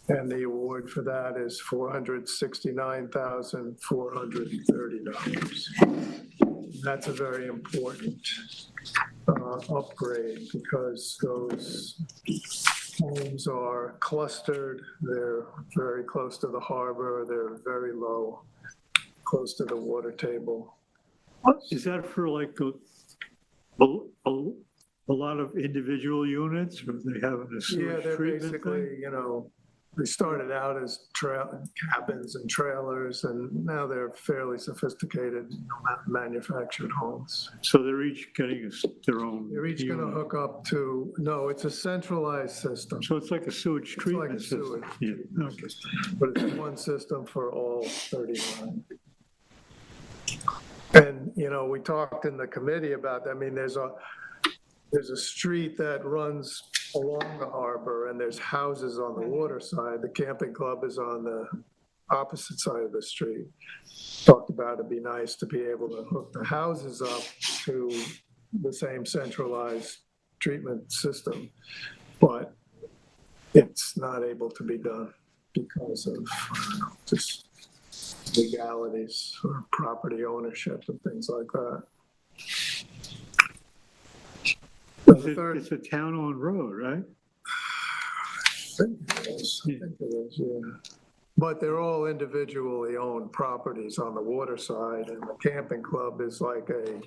And the award for that is $469,430. That's a very important upgrade because those homes are clustered. They're very close to the harbor. They're very low, close to the water table. Is that for like a lot of individual units, or they have a Yeah, sewage they're treatment basically, thing? they started out as cabins and trailers, and now they're fairly sophisticated manufactured homes. So they're each getting their own. They're each going to unit. hook up to, no, it's a centralized system. So it's like a sewage It's like treatment a system. sewage Yeah, treatment okay. system, but it's one system for all 39. And, you know, we talked in the committee about, I mean, there's a street that runs along the harbor, and there's houses on the water side. The camping club is on the opposite side of the street. Talked about it'd be nice to be able to hook the houses up to the same centralized treatment system, but it's not able to be done because of just legalities or property ownership and things like that. It's a town-owned road, right? I think it is, yeah. But they're all individually owned properties on the water side, and the camping club is like I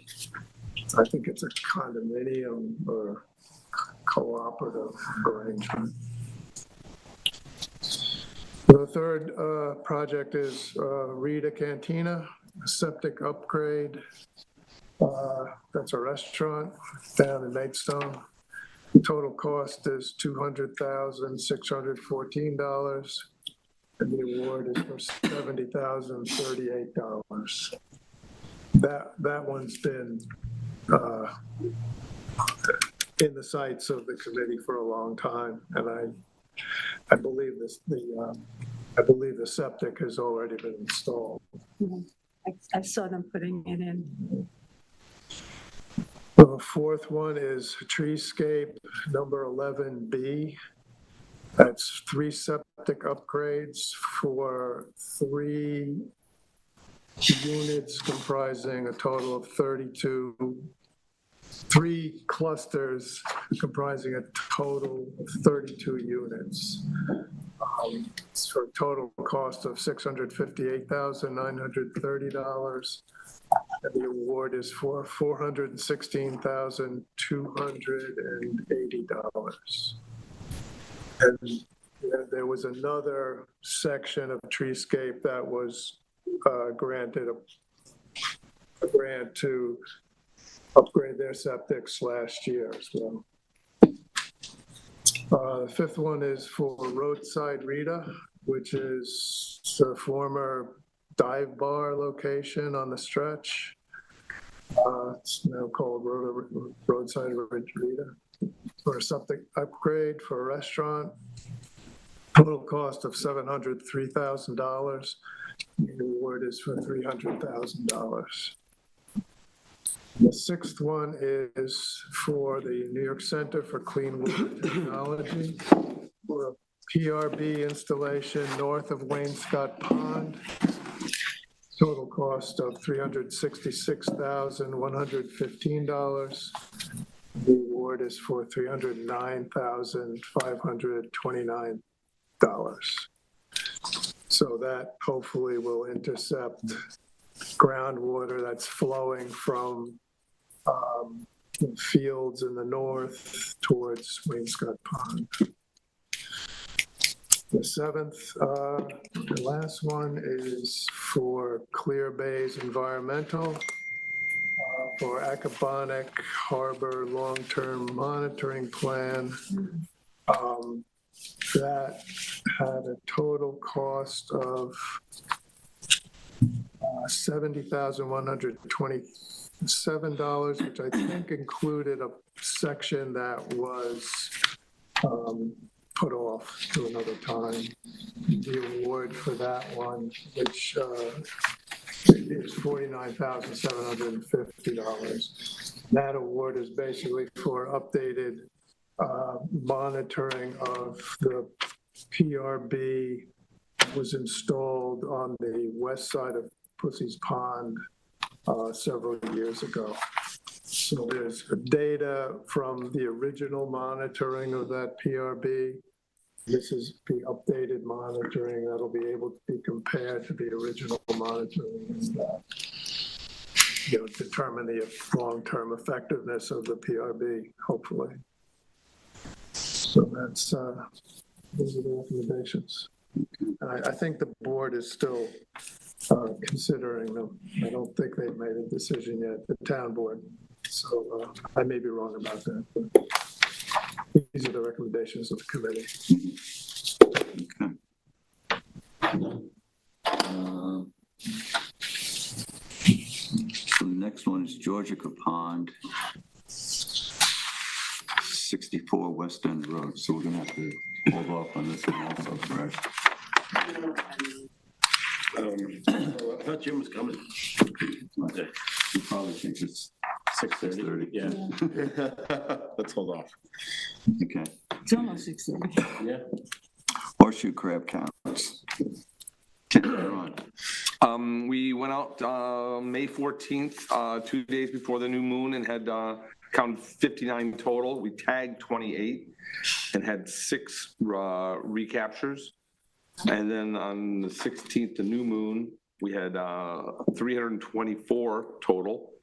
think it's a condominium or cooperative arrangement. The third project is Rita Cantina, a septic upgrade. That's a restaurant down in Maidstone. The total cost is $200,614, and the award is for $70,038. That one's been in the sights of the committee for a long time, and I believe I believe the septic has already been installed. I saw them putting it in. The fourth one is Treescape number 11B. That's 3 septic upgrades for 3 units comprising a total of 3 clusters comprising a total of 32 units. It's for a total cost of $658,930. And the award is for $416,280. And there was another section of Treescape that was granted a grant to upgrade their septics last year as well. The fifth one is for Roadside Rita, which is the former dive bar location on the stretch. It's now called Roadside Rita, for a septic upgrade for a restaurant. Total cost of $703,000. The award is for $300,000. The sixth one is for the New York Center for Clean Water Technology, for a PRB installation north of Wainscott Pond. Total cost of $366,115. The award is for $309,529. So that hopefully will intercept groundwater that's flowing from fields in the north towards Wainscott Pond. The seventh, the last one is for Clear Bay's Environmental, for Accabonac Harbor Long-Term Monitoring Plan. That had a total cost of $70,127, which I think included a section that was put off to another time. The award for that one, which is $49,750. That award is basically for updated monitoring of the PRB was installed on the west side of Pussy's Pond several years ago. So there's data from the original monitoring of that PRB. This is the updated monitoring that'll be able to be compared to the original monitoring and determine the long-term effectiveness of the PRB, hopefully. So Those are the recommendations. I think the board is still considering them. I don't think they've made a decision yet, the town board. So I may be wrong about that, but these are the recommendations of the committee. Okay. So the next one is Georgica Pond, 64 West End Road. So we're gonna have to hold off on this one also, correct? I thought Jim was coming. Okay. We probably think it's 6:30. Yeah. Let's hold off. Okay. It's almost 6:30. Yeah. Horseshoe crab counts. Tim, you're on. We went out May 14th, 2 days before the new moon, and had counted 59 total. We tagged 28 and had 6 recaptures. And then on the 16th, the new moon, we had 324 total.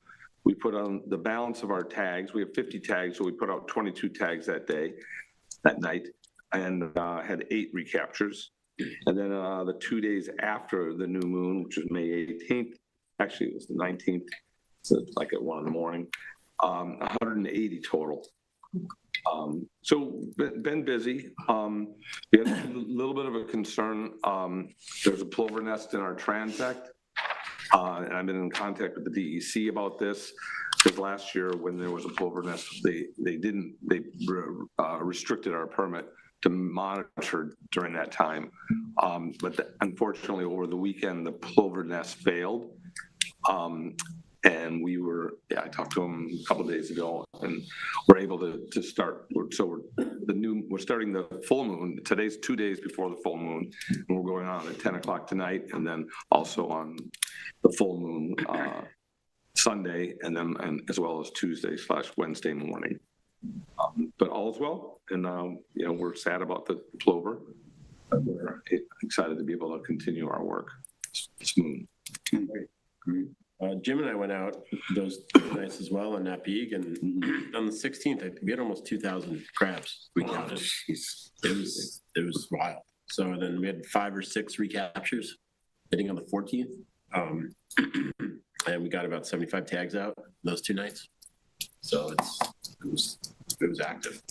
We put on the balance of our tags. We have 50 tags, so we put out 22 tags that night, and had 8 recaptures. And then the 2 days after the new moon, which was May 18th, actually it was the 19th, so it's like at 1 in the morning, 180 total. So been busy. We had a little bit of a concern. There's a plover nest in our transect, and I've been in contact with the DEC about this, because last year when there was a plover nest, they restricted our permit to monitor during that time. But unfortunately, over the weekend, the plover nest failed. And I talked to him a couple of days ago, and we're able to start. So we're starting the full moon. Today's 2 days before the full moon, and we're going on at 10 o'clock tonight, and then also on the full moon Sunday, and as well as Tuesday/Wednesday morning. But all is well, and we're sad about the plover, but we're excited to be able to continue our work this moon. Great. Jim and I went out those nights as well on Napeag, and on the 16th, we had almost 2,000 crabs we counted. It was wild. So then we had 5 or 6 recaptures hitting on the 14th, and we got about 75 tags out those 2 nights. So it was active.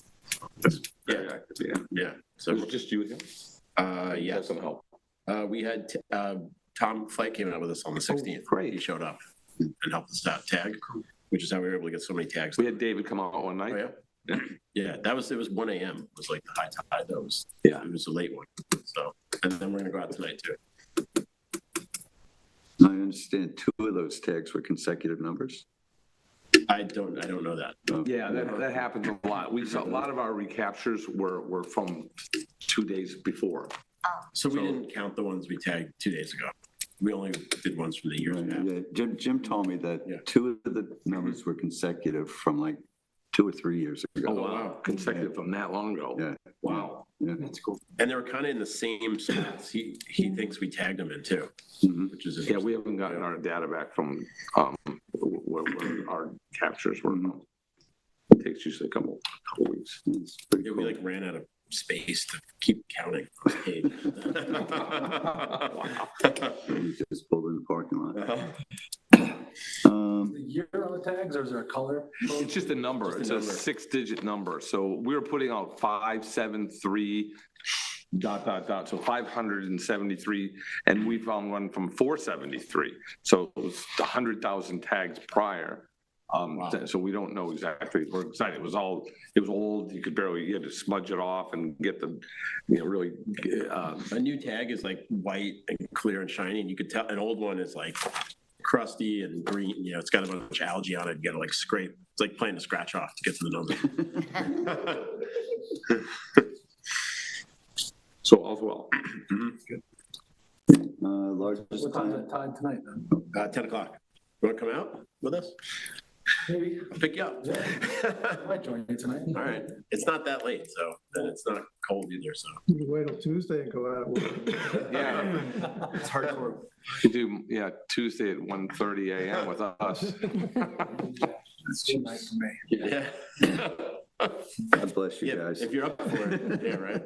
Very active, Yeah. So was it just you here? Yeah. Doesn't help. We had Tom Flight came out with us on the 16th. Great. He showed up and helped us out tag, which is how we were able to get so many tags. We had David come out one night. Oh, yeah. Yeah, it was 1 a.m. was like the high tide. It was a late one. So, and then we're gonna go out tonight too. I understand 2 of those tags were consecutive numbers. I don't know that. Yeah, that happens a lot. We saw a lot of our recaptures were from 2 days before. So we didn't count the ones we tagged 2 days ago. We only did ones from the years past. Yeah, Jim told me that 2 of the numbers were consecutive from like 2 or 3 years ago. Oh, wow. Consecutive from that long ago. Yeah. Wow. Yeah. That's cool. And they were kind of in the same spots he thinks we tagged them in too, which is Yeah, we haven't gotten our data back from where our captures were. It takes usually a couple weeks. Yeah, we like ran out of space to keep counting. You just pulled in the parking lot. The year on the tags, or is there a color? It's just a number. It's a 6-digit number. So we were putting out 573 ... So 573, and we found one from 473. So it was 100,000 tags prior. So we don't know exactly. We're excited. It was old. You had to smudge it off and get the, really. A new tag is like white and clear and shiny, and you could tell. An old one is like crusty and green. It's got a bunch of algae on it. You got to like scrape. It's like playing a scratch off to get to the number. So all's well. Largest What time's time? that time tonight? 10 o'clock. You want to come out with us? Maybe. I'll pick you up. Yeah. I might join you tonight. All right. It's not that late, so then it's not cold either. So You can wait till Tuesday and go out. Yeah. it's hardcore. You do, Tuesday at 1:30 a.m. with us. That's too nice for me. Yeah. God bless you guys. If you're up for it, yeah, right?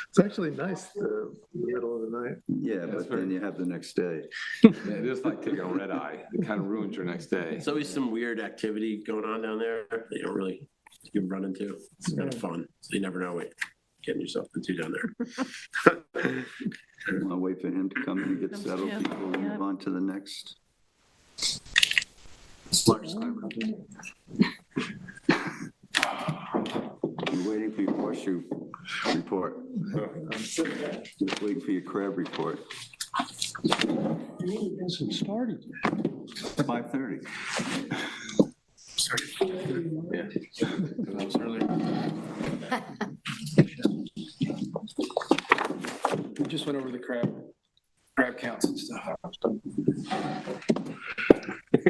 It's actually nice, the middle of the night. Yeah, but then you have the next day. It is like taking a red eye. It kind of ruins your next day. There's always some weird activity going on down there that you don't really, you run into. It's kind of fun. So you never know what you're getting yourself into down there. I'll wait for him to come in and get settled Yeah, before we yeah. move on to the next. We're waiting for your horseshoe report. Just waiting for your crab report. Hasn't started. 5:30. Yeah. That was earlier. We just went over the crab counts and stuff.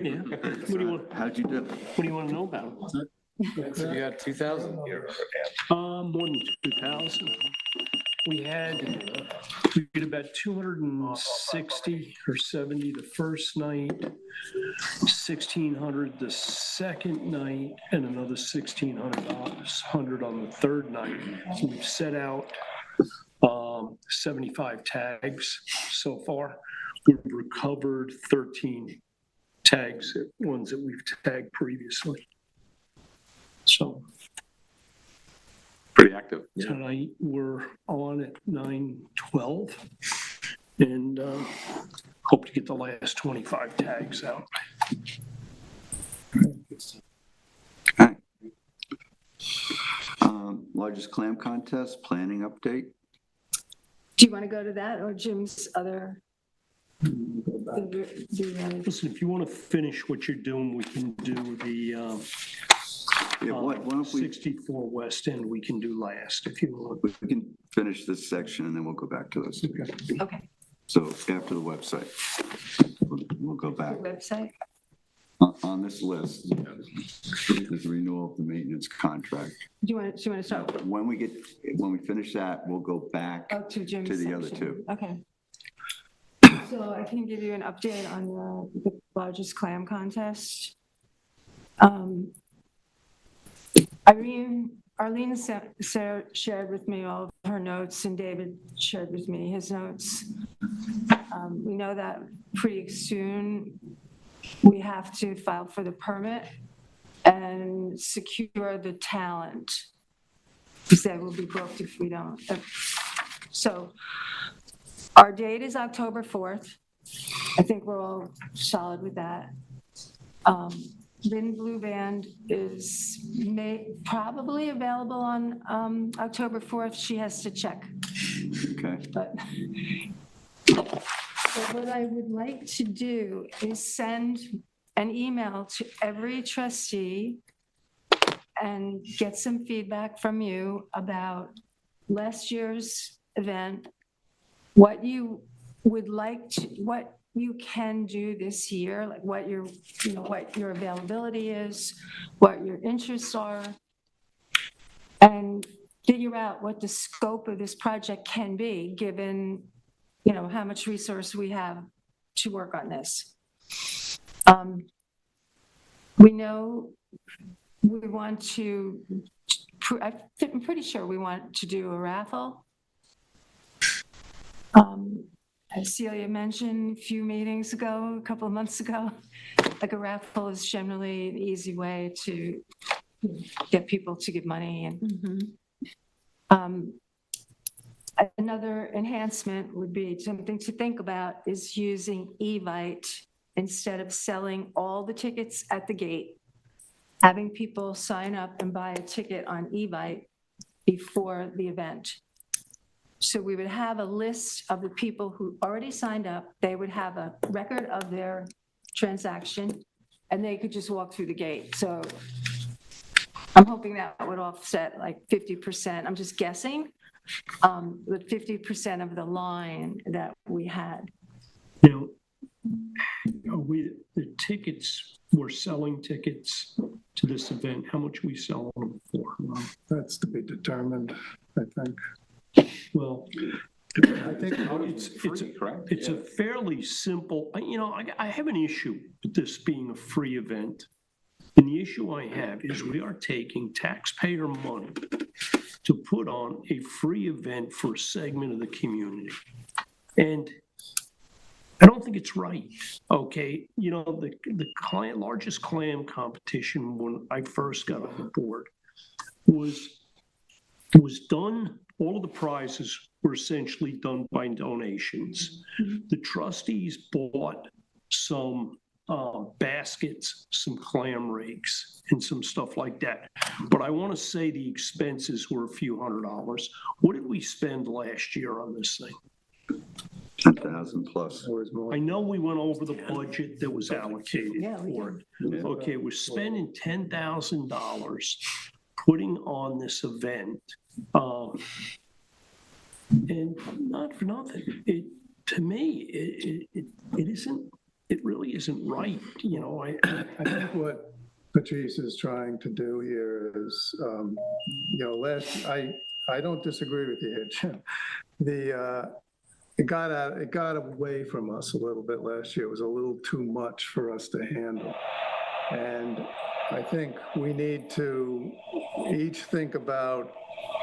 Yeah. What do you want, How'd you do? what do you want to know about? So you got 2,000. More than 2,000. We did about 260 or 70 the first night, 1,600 the second night, and another 1,600 on the third night. So we've set out 75 tags so far. We've recovered 13 tags, ones that we've tagged previously. So Pretty active. tonight, we're on at 9:12 and hope to get the last 25 tags out. Okay. Largest clam contest, planning update. Do you want to go to that or Jim's other? Listen, if you want to finish what you're doing, we can do the Yeah, why don't we, 64 West End, we can do last if you want. we can finish this section and then we'll go back to this. Okay, So after the website, we'll go back. website? On this list is renewal of the maintenance contract. Do you want to start When we finish that, we'll go back to Jim's to the other section? two. Okay. So I can give you an update on the largest clam contest. Arlene shared with me all of her notes and David shared with me his notes. We know that pretty soon we have to file for the permit and secure the talent because they will be booked if we don't. So our date is October 4th. I think we're all solid with that. Lynn Blue Band is probably available on October 4th. She has to check. Okay. But what I would like to do is send an email to every trustee and get some feedback from you about last year's event, what you would like to, what you can do this year, like what your availability is, what your interests are, and figure out what the scope of this project can be, given, how much resource we have to work on this. We know we want to, I'm pretty sure we want to do a raffle. As Celia mentioned a few meetings ago, a couple of months ago, like a raffle is generally an easy way to get people to give money. And another enhancement would be something to think about is using Evite instead of selling all the tickets at the gate, having people sign up and buy a ticket on Evite before the event. So we would have a list of the people who already signed up. They would have a record of their transaction and they could just walk through the gate. So I'm hoping that would offset like 50%. I'm just guessing, with 50% of the line that we had. Now, the tickets, we're selling tickets to this event. How much are we selling them for? That's to be determined, I think. Well, I think it's a fairly simple, I have an issue with this being a free event. And the issue I have is we are taking taxpayer money to put on a free event for a segment of the community. And I don't think it's right, okay? You know, the largest clam competition when I first got on the board was done, all of the prizes were essentially done by donations. The trustees bought some baskets, some clam rakes, and some stuff like that. But I want to say the expenses were a few $100s. What did we spend last year on this thing? 10,000 plus. I know we went over the budget that was allocated Yeah, we for it. Yeah. Okay, we're spending $10,000 putting on this event. And not for nothing, to me, it isn't, it really isn't right, you know, I think what Patrice is trying to do here is, you know, I don't disagree with you here, Jim. It got away from us a little bit last year. It was a little too much for us to handle. And I think we need to each think about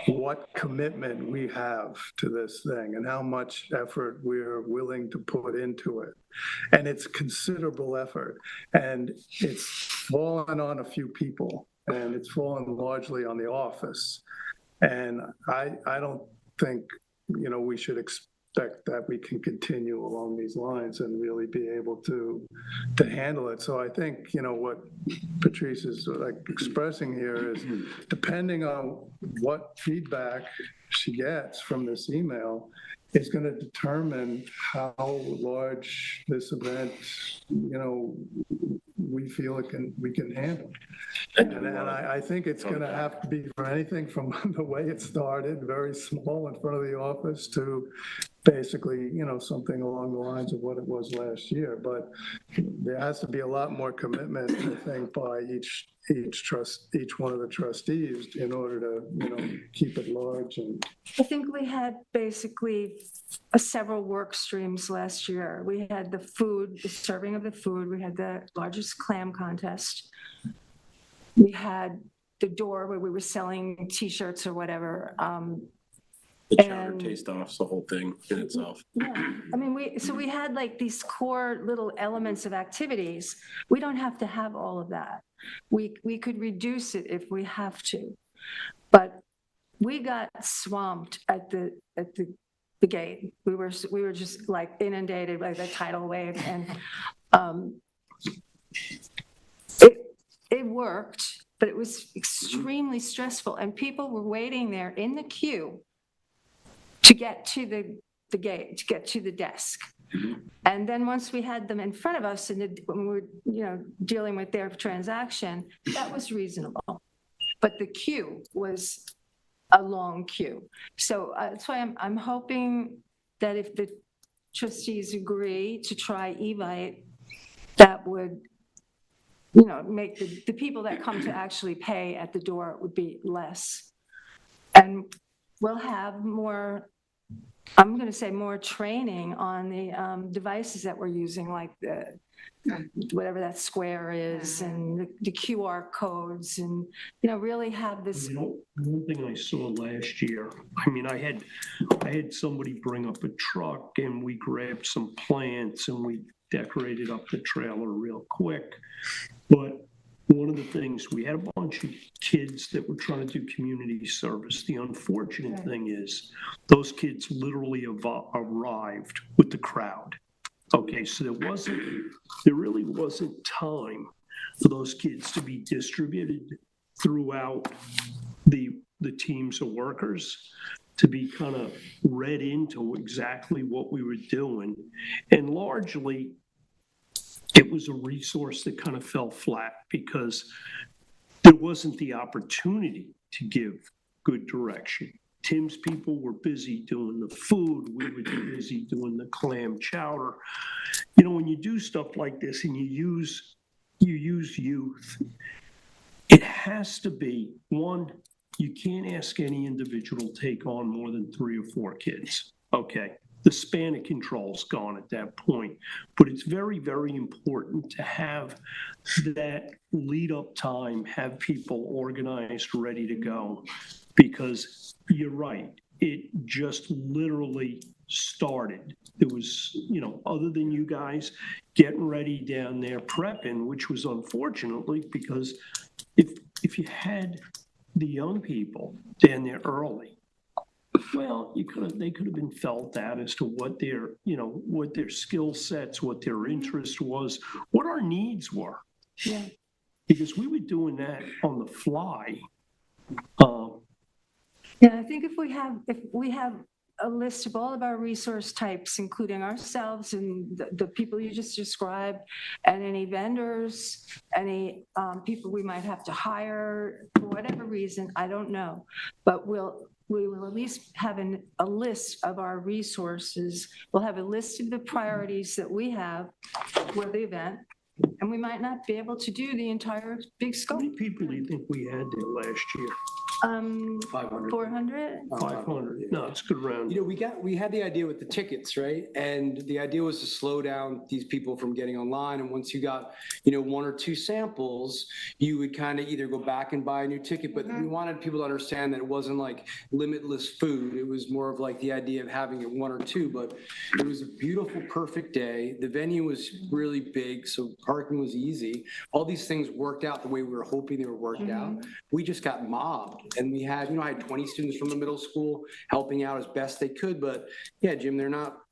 what commitment we have to this thing and how much effort we're willing to put into it. And it's considerable effort. And it's fallen on a few people, and it's fallen largely on the office. And I don't think, you know, we should expect that we can continue along these lines and really be able to handle it. So I think, you know, what Patrice is like expressing here is, depending on what feedback she gets from this email, is going to determine how large this event, you know, we feel we can handle. And I think it's going to have to be for anything from the way it started, very small in front of the office, to basically, you know, something along the lines of what it was last year. But there has to be a lot more commitment, I think, by each one of the trustees in order to, you know, keep it large. And I think we had basically several work streams last year. We had the food, the serving of the food. We had the largest clam contest. We had the door where we were selling T-shirts or whatever. The chowder taste-offs, the whole thing in itself. Yeah, I mean, we had like these core little elements of activities. We don't have to have all of that. We could reduce it if we have to, but we got swamped at the gate. We were just like inundated by the tidal wave, and it worked, but it was extremely stressful, and people were waiting there in the queue to get to the gate, to get to the desk. And then once we had them in front of us and when we were, you know, dealing with their transaction, that was reasonable. But the queue was a long queue. So that's why I'm hoping that if the trustees agree to try Evite, that would, you know, make the people that come to actually pay at the door would be less. And we'll have more, I'm going to say more training on the devices that we're using, like the whatever that square is, and the QR codes, and, you know, really have this. You know, one thing I saw last year, I mean, I had somebody bring up a truck, and we grabbed some plants and we decorated up the trailer real quick. But one of the things, we had a bunch of kids that were trying to do community service. The unfortunate thing is those kids literally arrived with the crowd. Okay, so there really wasn't time for those kids to be distributed throughout the teams of workers, to be kind of read into exactly what we were doing. And largely, it was a resource that kind of fell flat because there wasn't the opportunity to give good direction. Tim's people were busy doing the food. We were busy doing the clam chowder. You know, when you do stuff like this and you use youth, it has to be, one, you can't ask any individual to take on more than 3 or 4 kids. Okay, the span of control's gone at that point. But it's very, very important to have that lead up time, have people organized, ready to go. Because you're right, it just literally started. There was, other than you guys getting ready down there prepping, which was unfortunately because if you had the young people down there early, well, they could have been felt out as to what their skill sets, what their interest was, what our needs were. Yeah. Because we were doing that on the fly. Yeah, I think if we have a list of all of our resource types, including ourselves and the people you just described, and any vendors, any people we might have to hire for whatever reason, I don't know. But we will at least have a list of our resources. We'll have a list of the priorities that we have for the event. And we might not be able to do the entire big How scope. many people do you think we had there last year? 500? 500. No, it's good round. We had the idea with the tickets, right? And the idea was to slow down these people from getting online. And once you got, one or two samples, you would kind of either go back and buy a new ticket. But we wanted people to understand that it wasn't like limitless food. It was more of like the idea of having it one or two. But it was a beautiful, perfect day. The venue was really big, so parking was easy. All these things worked out the way we were hoping they were worked out. We just got mobbed. And we had, I had 20 students from the middle school helping out as best they could. But yeah, Jim, they're not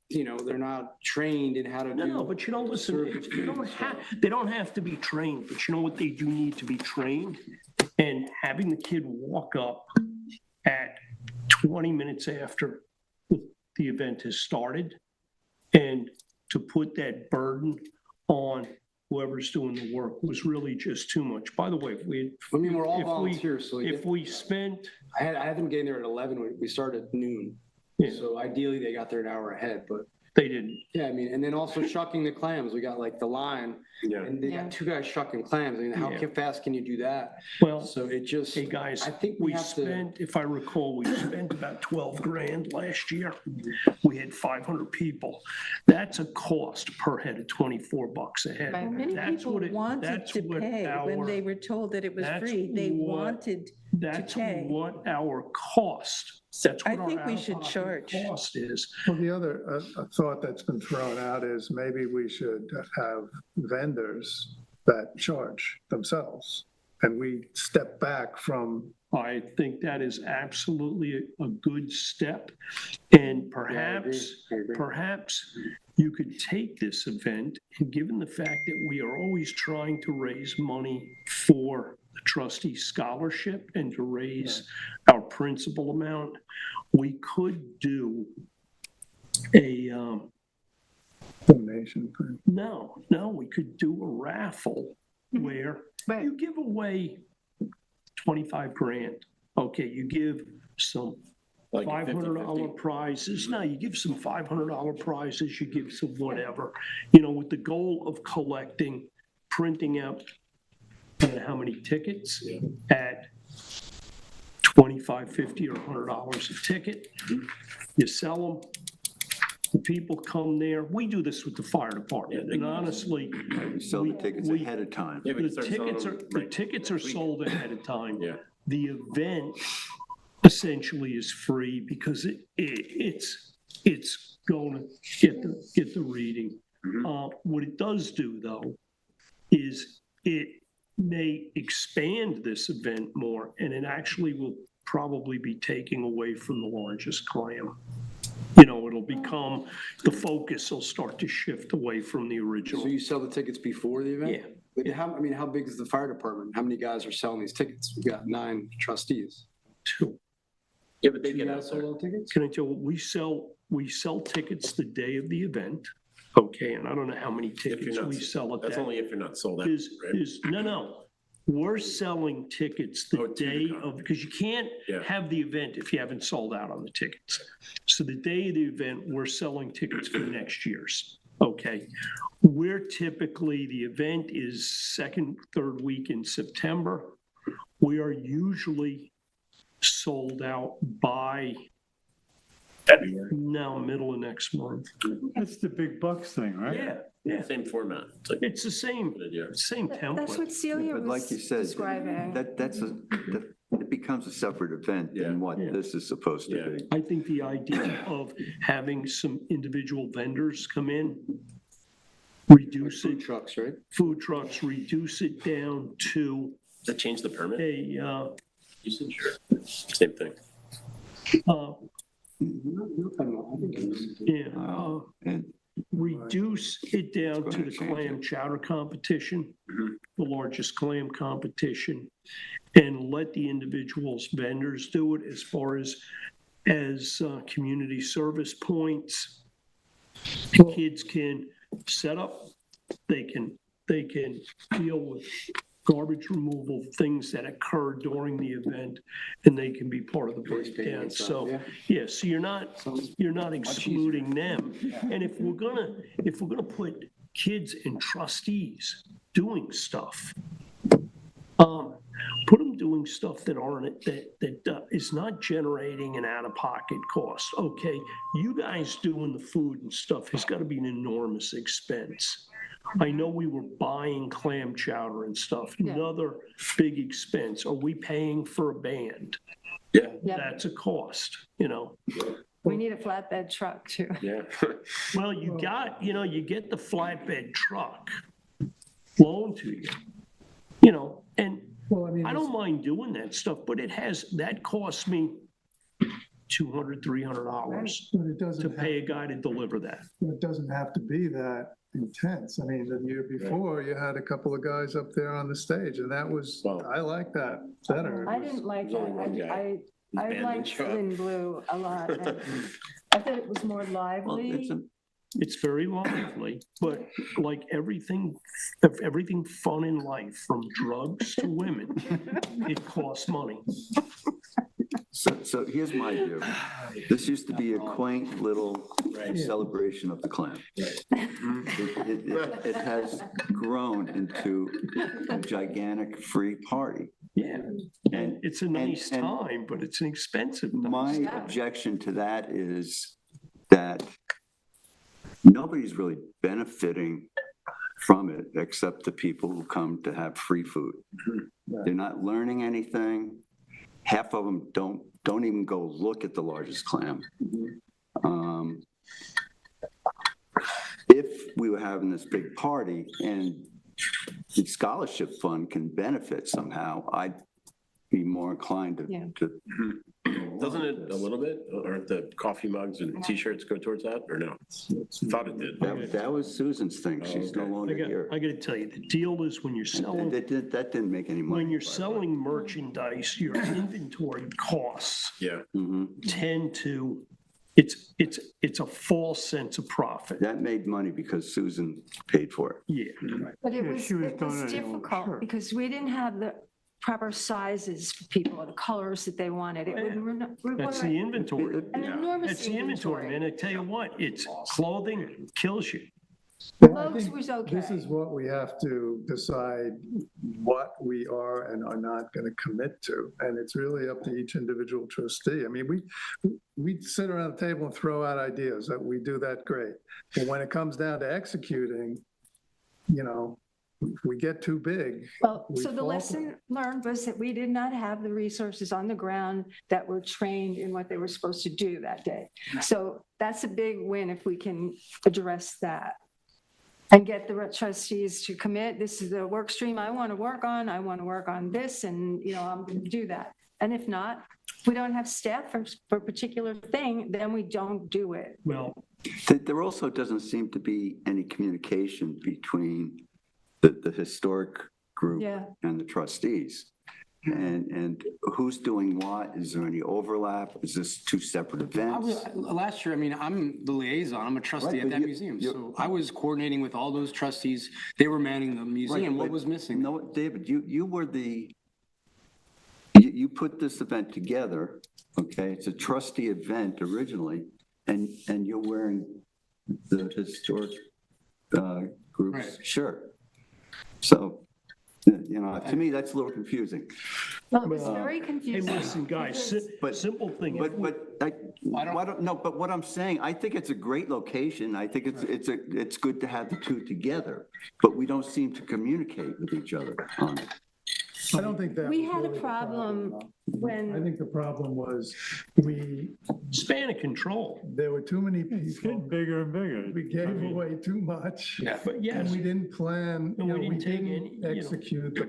trained in how to do. No, but listen, they don't have to be trained, but you know what they do need to be trained? And having the kid walk up at 20 minutes after the event has started and to put that burden on whoever's doing the work was really just too much. By the way, we're all volunteers, so if we spent, I had them getting there at 11. We started at noon. Yeah. So ideally they got there an hour ahead, but they didn't. Yeah, and then also shucking the clams. We got like the line, and they got two guys shucking clams. How fast can you do that? Well, so it just. Hey guys, I think we spent, if I recall, we spent about 12 grand last year. We had 500 people. That's a cost per head of $24 a head. Right. Many people wanted to pay when they were told that it was free. They wanted to pay. That's what our cost. That's what I think we should charge. Cost is. Well, the other thought that's been thrown out is maybe we should have vendors that charge themselves, and we step back from. I think that is absolutely a good step, and perhaps you could take this event, and given the fact that we are always trying to raise money for the trustee scholarship and to raise our principal amount, we could do a donation thing. No, we could do a raffle where you give away 25 grand. Okay, you give some Like $500 prizes. No, you give some $500 prizes, you give some whatever, with the goal of collecting, printing out, I don't know how many tickets at $25, $50, or $100 a ticket. You sell them. The people come there. We do this with the fire department, and honestly, We sell the tickets ahead of time. the tickets are sold ahead of time. Yeah. The event essentially is free because it's going to get the reading. What it does do, though, is it may expand this event more, and it actually will probably be taking away from the largest clam. It'll become, the focus will start to shift away from the original. So you sell the tickets before the event? Yeah. But how big is the fire department? How many guys are selling these tickets? We've got 9 trustees. 2. Yeah, but they You get guys out sold there. all tickets? Can I tell you, we sell tickets the day of the event, okay, and I don't know how many If you're tickets not- we sell at That's that. only if you're not sold out, right? No. We're selling tickets the Oh, to the day con. of, because you can't Yeah. have the event if you haven't sold out on the tickets. So the day of the event, we're selling tickets for next year's, okay? We're typically, the event is second, third week in September. We are usually sold out by February. now middle of next month. That's the big bucks thing, right? Yeah, yeah. Same format. It's the same That's what template. Celia But like you was said, describing. it becomes a separate event than what Yeah. this is supposed to be. I think the idea of having some individual vendors come in, reduce it. Food trucks, right? Food trucks, reduce it down to Does that change the permit a, usage or same thing? And reduce it down It's to gonna the change clam it. chowder competition, the largest clam competition, and let the individuals vendors do it as far as community service points. The kids can set up, they can deal with garbage removal, things that occur during the event, and they can be part of the breakdown. So, yeah, so you're not excluding them. And if we're gonna put kids and trustees doing stuff, put them doing stuff that is not generating an out-of-pocket cost. Okay, you guys doing the food and stuff has got to be an enormous expense. I know we were buying clam chowder and stuff, another big expense. Are we paying for a band? Yeah. That's a cost, We need a flatbed truck too. Yeah. Well, you get the flatbed truck loaned to you, and Well, I mean, I don't mind doing that stuff, but that costs me $200, $300 but it to doesn't pay a guy to deliver that. it doesn't have to be that intense. I mean, the year before, you had a couple of guys up there on the stage, and that was, I like that better. I didn't like it. I liked Lynn Blue a lot. And I thought it was more lively. It's very lively, but like everything fun in life, from drugs to women, it costs money. So here's my view. This used to be a quaint little celebration of the clam. It has grown into a gigantic free party. Yeah, and it's a nice time, but it's an expensive My nice time. objection to that is that nobody's really benefiting from it except the people who come to have free food. They're not learning anything. Half of them don't even go look at the largest clam. If we were having this big party and the scholarship fund can benefit somehow, I'd be more inclined to Doesn't it a little bit, or the coffee mugs and t-shirts go towards that, or no? Thought it did. That was Susan's thing. She's no longer here. I gotta tell you, the deal is when you're selling, That didn't make any money. when you're selling merchandise, your inventory costs tend to, it's a false sense of profit. That made money because Susan paid for it. Yeah. But it Yeah, was she was donating all the difficult shirts. because we didn't have the proper sizes for people, or the colors that they wanted. It That's the inventory. An enormous That's the inventory, man. I tell you what, it's clothing kills you. I Loaves think was okay. This is what we have to decide what we are and are not going to commit to. And it's really up to each individual trustee. I mean, we sit around the table and throw out ideas that we do that great. But when it comes down to executing, if we get too big. Well, we so the fall lesson learned was that we did not have the resources on the ground that were trained in what they were supposed to do that day. So that's a big win if we can address that and get the trustees to commit. This is the work stream I want to work on. I want to work on this, and I'm going to do that. And if not, if we don't have staff for a particular thing, then we don't do it. Well, There also doesn't seem to be any communication between the historic group and the trustees. And who's doing what? Is there any overlap? Is this two separate events? Last year, I'm the liaison, I'm a trustee at that museum. So I was coordinating with all those trustees. They were manning the museum. What was missing? No, David, you were you put this event together, okay? It's a trustee event originally, and you're wearing the historic group's shirt. So You know, to me, that's a little confusing. Well, it was very Hey, confusing. listen, guys, simple thing. But what I'm saying, I think it's a great location. I think it's good to have the two together, but we don't seem to communicate with each other on it. I don't think that. We was had a really the problem though. I when, think the problem was Span of control. there were too many It's people. getting bigger and bigger. We gave away too much. Yeah. But And yes, we didn't plan, And you we know, we didn't take didn't any, you know. execute,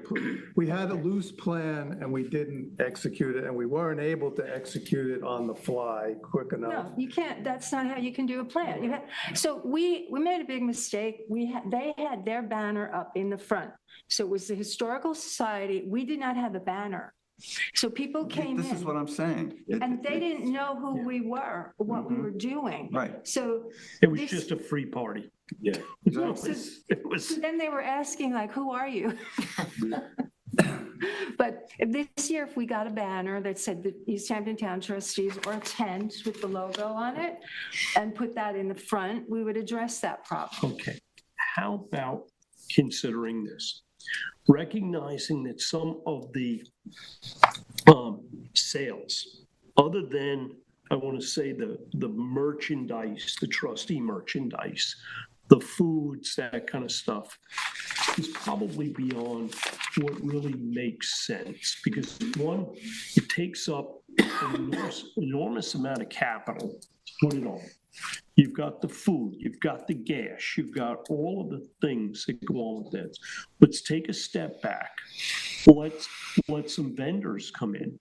we had a loose plan and we didn't execute it, and we weren't able to execute it on the fly quick enough. no, you can't, that's not how you can do a plan. So we made a big mistake. They had their banner up in the front. So it was the Historical Society. We did not have a banner. So people came This is in what I'm saying. and they didn't know who we were, or what we were doing. Right. So it was this- just a free party. Yeah. It was. so then they were asking like, who are you? But this year, if we got a banner that said the East Hampton Town Trustees, or a tent with the logo on it, and put that in the front, we would address that problem. Okay, how about considering this? Recognizing that some of the sales, other than, I want to say, the merchandise, the trustee merchandise, the foods, that kind of stuff, is probably beyond what really makes sense. Because one, it takes up an enormous amount of capital to put it on. You've got the food, you've got the gas, you've got all of the things that go on with that. Let's take a step back. Let's let some vendors come in.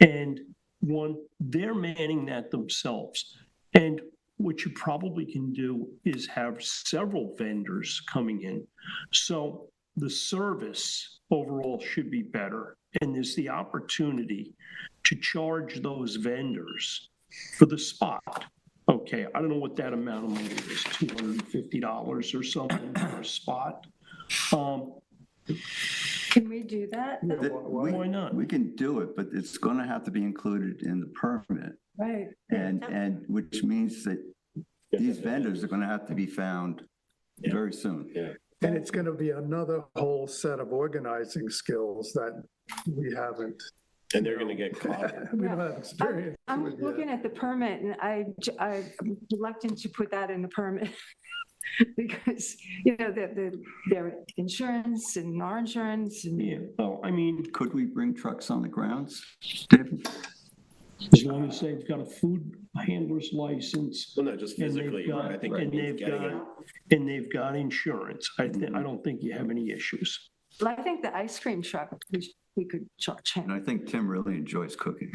And one, they're manning that themselves. And what you probably can do is have several vendors coming in. So the service overall should be better. And there's the opportunity to charge those vendors for the spot. Okay, I don't know what that amount of money is, $250 or something for a spot. Can we do that? Why not? We can do it, but it's going to have to be included in the permit. Right. And which means that these vendors are going to have to be found very soon. Yeah. And it's going to be another whole set of organizing skills that we haven't. And they're gonna get caught. We don't have experience I'm with yet. looking at the permit and I'm reluctant to put that in the permit. Because, you know, their insurance and our insurance and. Yeah, well, I mean, Could we bring trucks on the grounds, David? as long as they've got a food handler's license. Well, no, just and they've physically, got- I think and they've getting it. got- And they've got insurance. I don't think you have any issues. Well, I think the ice cream truck, we could charge And him. I think Tim really enjoys cooking.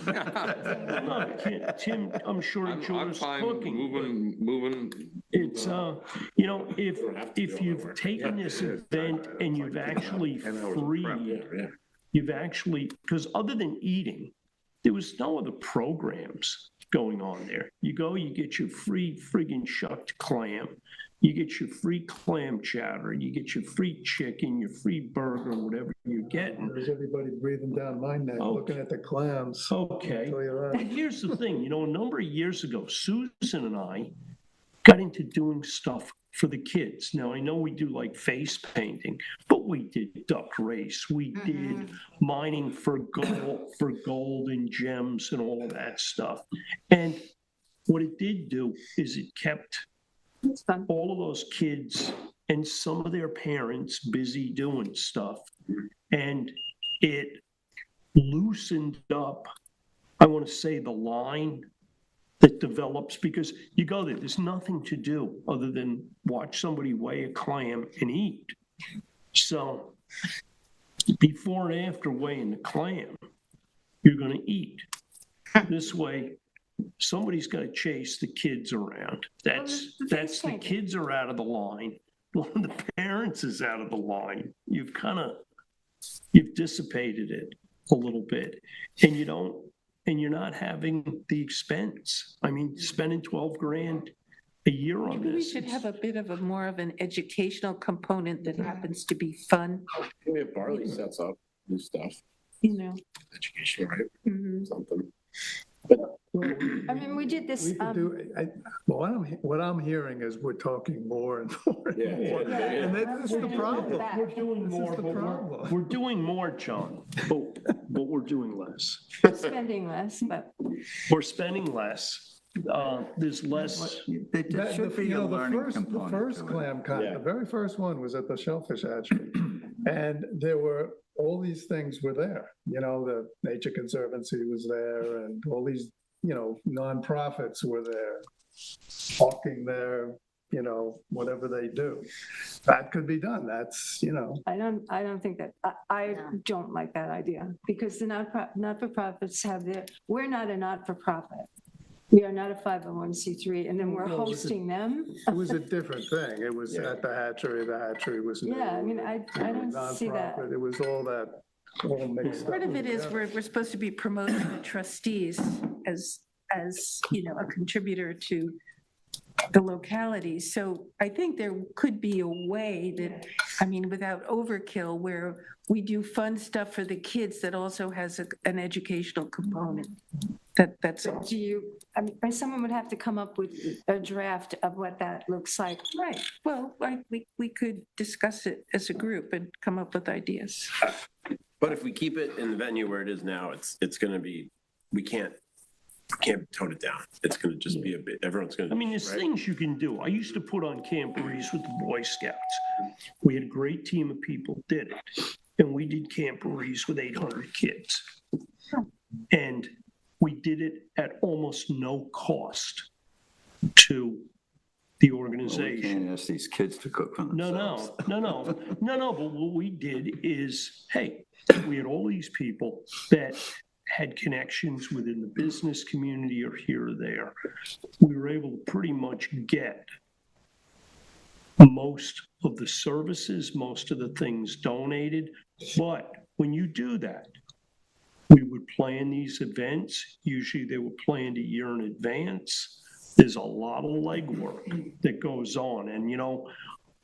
No, Tim, I'm sure enjoys cooking. Moving. It's, you know, if you've taken this event and you've actually you've actually, because other than eating, there was no other programs going on there. You go, you get your free friggin' shucked clam, you get your free clam chowder, you get your free chicken, your free burger, whatever you're getting. There's everybody breathing down my neck, looking at the clams. Okay. I'll tell you that. But here's the thing, you know, a number of years ago, Susan and I got into doing stuff for the kids. Now, I know we do like face painting, but we did duck race, we did mining for gold and gems and all of that stuff. And what it did do is it kept It's fun. all of those kids and some of their parents busy doing stuff. And it loosened up, I want to say, the line that develops, because you go there, there's nothing to do other than watch somebody weigh a clam and eat. So before and after weighing the clam, you're going to eat. This way, somebody's got to chase the kids around. That's the kids are out of the line. One of the parents is out of the line. You've dissipated it a little bit, and you're not having the expense. I mean, spending 12 grand a year on Maybe we this. should have a bit of a more of an educational component that happens to be fun, We have Barley sets up new stuff, you know. education, right? Mhm. Something. I mean, we did this, We could do, what I'm hearing is we're talking more and more and more. And that's the problem. We're doing more, the but problem. we're doing more, John, but we're doing less. spending less, but We're spending less. There's less. There should be a learning The component first to it. clam con, the very first one was at the Shellfish Hatchery. And there were, all these things were there, the Nature Conservancy was there and all these, nonprofits were there, hawking their, whatever they do. That could be done. That's, I don't think that, I don't like that idea because the not-for-profits have we're not a not-for-profit. We are not a 501c3, and then we're hosting them. It was a different thing. It was at the hatchery. The hatchery was new. Yeah, I mean, I don't see that. Nonprofit. It was all mixed up. Part of it is we're supposed to be promoting the trustees as a contributor to the locality. So I think there could be a way that, without overkill, where we do fun stuff for the kids that also has an educational component. That's all. Someone would have to come up with a draft of what that looks like. Right. Well, we could discuss it as a group and come up with ideas. But if we keep it in the venue where it is now, it's going to be, we can't tone it down. It's going to just be a bit, everyone's going to. There's things you can do. I used to put on Camp Breeze with the Boy Scouts. We had a great team of people did it. And we did Camp Breeze with 800 kids. And we did it at almost no cost to the organization. We can't ask these kids to cook for themselves. No. But what we did is, hey, we had all these people that had connections within the business community or here or there. We were able to pretty much get most of the services, most of the things donated. But when you do that, we would plan these events. Usually they were planned a year in advance. There's a lot of legwork that goes on. And,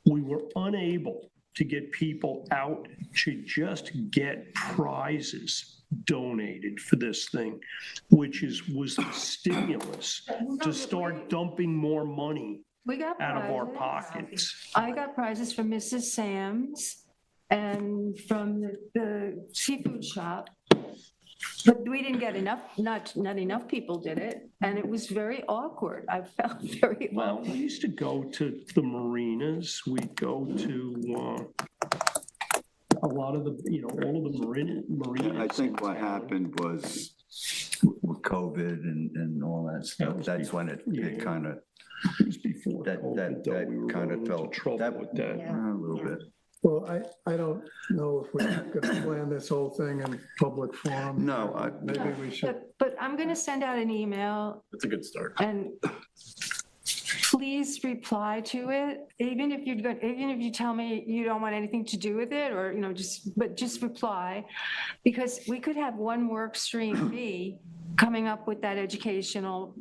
we were unable to get people out to just get prizes donated for this thing, which was the stimulus to start dumping more money out of our pockets. I got prizes from Mrs. Sam's and from the seafood shop. But we didn't get enough, not enough people did it, and it was very awkward. I felt very Well, awkward. we used to go to the marinas. We'd go to a lot of the, all of the marinas. I think what happened was with COVID and all that stuff, that's when it kind of, It was before COVID, though. that We were kind of running into felt, trouble with that. a little bit. Well, I don't know if we're going to plan this whole thing in public forum. No, Maybe we should. But I'm going to send out an email That's a good start. and please reply to it, even if you tell me you don't want anything to do with it, or, just reply, because we could have one work stream be coming up with that educational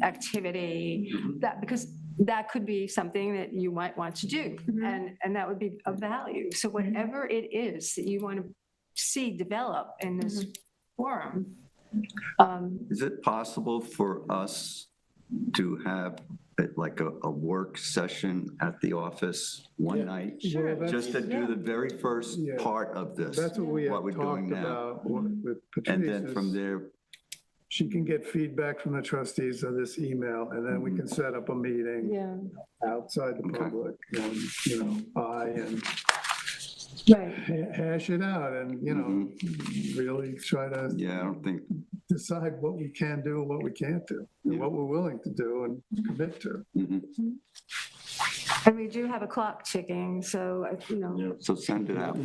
activity, because that could be something that you might want to do, and that would be of value. So whatever it is that you want to see develop in this forum. Is it possible for us to have like a work session at the office one night? Sure. Just to do the very first part of this? That's what we have we're doing talked now. about with Patrice. And then from there, she can get feedback from the trustees on this email, and then we can set up a meeting outside the public, and, and hash it out and, really try to I don't think, decide what we can do and what we can't do, and what we're willing to do and commit to. And we do have a clock ticking, so, so send it out.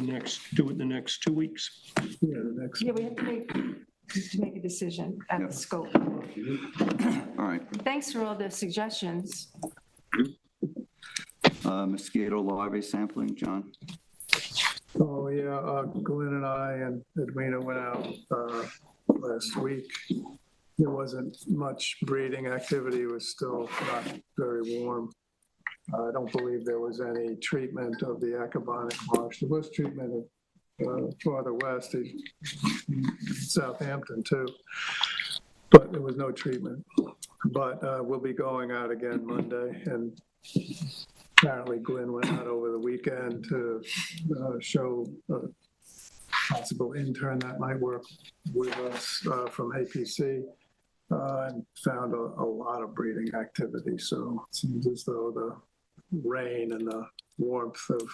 Do it the next 2 weeks. Yeah, the next. Yeah, we have to make a decision at the scope. All right. Thanks for all the suggestions. Mosquito larvae sampling, John? Oh, yeah, Glenn and I and Edwina went out last week. There wasn't much breeding activity. It was still not very warm. I don't believe there was any treatment of the Accabonac marsh. There was treatment farther west, Southampton too. but there was no treatment. But we'll be going out again Monday, and apparently Glenn went out over the weekend to show a possible intern that might work with us from APC, and found a lot of breeding activity. So it seems as though the rain and the warmth of,